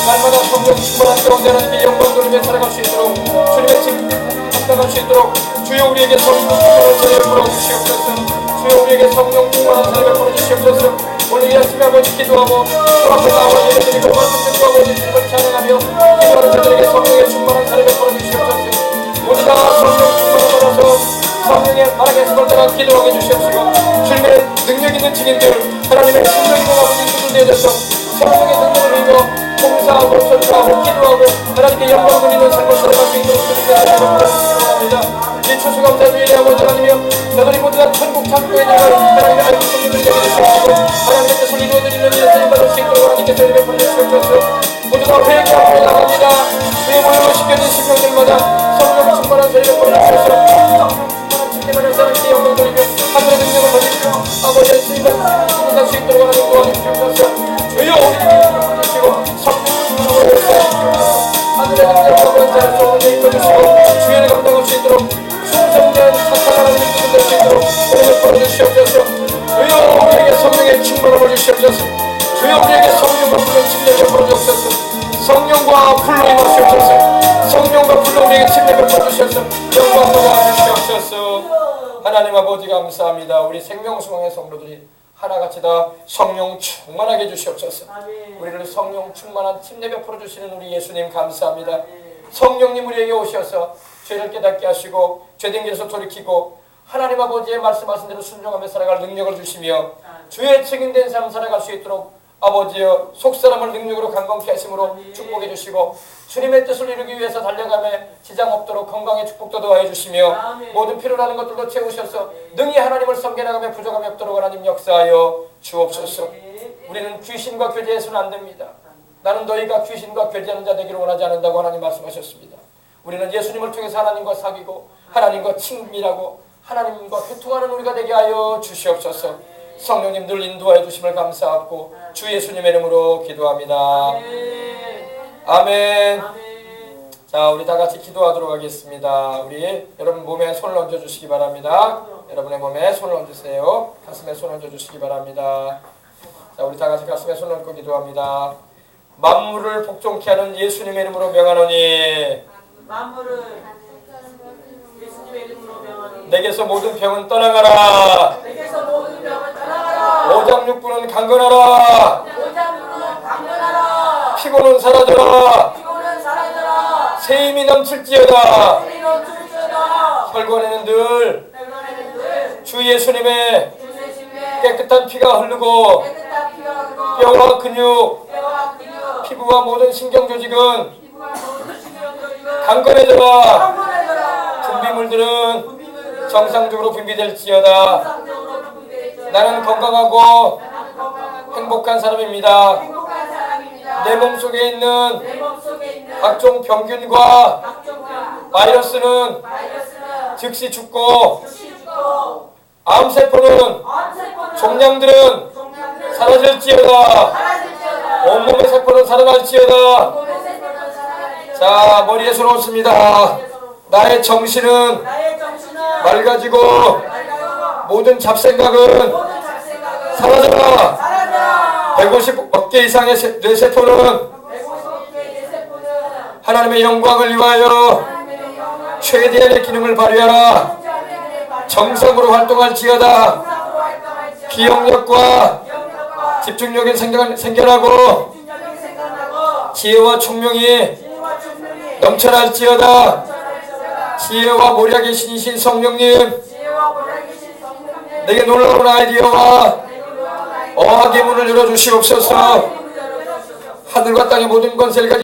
날마다 성령 충만한 가운데 하나님의 영광 돌리며 살아갈 수 있도록 주님의 칭 감당할 수 있도록 주여 우리에게 성령 충만한 은혜를 베풀어 주시옵소서. 주여 우리에게 성령 충만한 은혜를 베풀어 주시옵소서. 오늘 이 아침에 아버지 기도하고 주 앞에 나와 예배드리고 말씀 듣고 아버지 주님을 찬양하며 기도하는 자들에게 성령의 충만한 은혜를 베풀어 주시옵소서. 우리 다 성령 충만을 받아서 성령의 말하겠음을 따라 기도하게 주시옵시고 주님의 능력 있는 증인들 하나님의 성령 있는 아버지 수들 되어져서 성령의 능력을 믿어 봉사하고 전도하고 기도하고 하나님께 영광 돌리는 삶을 살아갈 수 있도록 주님께 하나님을 부탁드립니다. 이 추수감사 주일에 아버지 하나님이여 너희들이 모두 다 천국 창고에 나가 하나님의 알고 성령을 되게 해주시옵시고 하나님의 뜻을 이루어드리는 일을 받을 수 있도록 하나님께서 은혜 보내주시옵소서. 모두 다 회개하고 나갑니다. 주의 모임을 시켜진 신명들마다 성령 충만한 세례를 보내주셔서 성령 사람께 영광 돌리며 하늘의 능력을 받으시고 아버지의 주님을 충분할 수 있도록 하나님 도와주시옵소서. 주여 우리 주시고 성령을 보내주시옵소서. 하늘의 능력과 권세를 쏟아내 입혀주시고 주연을 감당할 수 있도록 충성된 사탄 하나님을 이끌어낼 수 있도록 은혜를 보내주시옵소서. 주여 우리에게 성령의 충만함을 주시옵소서. 주여 우리에게 성령을 부는 침례를 보내주옵소서. 성령과 불로 임하시옵소서. 성령과 불로 우리에게 침례를 주셔서 영광 받아 주시옵소서. 하나님 아버지 감사합니다. 우리 생명수강의 성도들이 하나같이 다 성령 충만하게 해주시옵소서. 우리를 성령 충만한 침례 베풀어 주시는 우리 예수님 감사합니다. 성령님 우리에게 오셔서 죄를 깨닫게 하시고 죄된 길에서 돌이키고 하나님 아버지의 말씀하신 대로 순종하며 살아갈 능력을 주시며 주의 증인된 삶 살아갈 수 있도록 아버지여 속사람을 능력으로 강건케 하심으로 축복해 주시고 주님의 뜻을 이루기 위해서 달려가며 지장 없도록 건강의 축복도 더해 주시며 모든 필요로 하는 것들도 채우셔서 능히 하나님을 섬겨나가며 부족함이 없도록 하나님 역사하여 주옵소서. 우리는 귀신과 교제해서는 안 됩니다. 나는 너희가 귀신과 교제하는 자 되기를 원하지 않는다고 하나님 말씀하셨습니다. 우리는 예수님을 통해서 하나님과 사귀고 하나님과 친밀하고 하나님과 교통하는 우리가 되게 하여 주시옵소서. 성령님 늘 인도하여 주심을 감사하고 주 예수님의 이름으로 기도합니다. 아멘. 자, 우리 다 같이 기도하도록 하겠습니다. 우리 여러분 몸에 손을 얹어 주시기 바랍니다. 여러분의 몸에 손을 얹으세요. 가슴에 손을 얹어 주시기 바랍니다. 자, 우리 다 같이 가슴에 손을 얹고 기도합니다. 만물을 복종케 하는 예수님의 이름으로 명하노니 만물을 예수님의 이름으로 명하노니 내게서 모든 병은 떠나가라. 내게서 모든 병을 떠나가라. 오장육부는 강건하라. 오장육부는 강건하라. 피곤은 사라져라. 피곤은 사라져라. 새 힘이 넘칠지어다. 새 힘이 넘칠지어다. 혈관에는 늘 혈관에는 늘 주 예수님의 주 예수님의 깨끗한 피가 흐르고 깨끗한 피가 흐르고 뼈와 근육, 뼈와 근육, 피부와 모든 신경조직은 피부와 모든 신경조직은 강건해져라. 강건해져라. 분비물들은 분비물은 정상적으로 분비될지어다. 정상적으로 분비될지어다. 나는 건강하고 나는 건강하고 행복한 사람입니다. 행복한 사람입니다. 내 몸속에 있는 내 몸속에 있는 각종 병균과 각종 병, 바이러스는 바이러스는 즉시 죽고 즉시 죽고 암세포는 암세포는 종양들은 종양들은 사라질지어다. 사라질지어다. 온몸의 세포는 살아날지어다. 몸의 세포는 살아날지어다. 자, 머리에 손 얹습니다. 나의 정신은 나의 정신은 맑아지고 맑아지고 모든 잡생각은 모든 잡생각은 사라져라. 사라져라. 150억 개 이상의 뇌세포는 150개의 내 세포는 하나님의 영광을 위하여 하나님의 영광을 최대한의 기능을 발휘하라. 정상으로 활동할지어다. 정상으로 활동할지어다. 기억력과 기억력과 집중력이 생겨나고 집중력이 생겨나고 지혜와 총명이 지혜와 총명이 넘쳐날지어다. 넘쳐날지어다. 지혜와 모략의 신이신 성령님, 지혜와 모략이신 성령님 내게 놀라운 아이디어와 어학의 문을 열어주시옵소서. 하늘과 땅의 모든 권세를 가진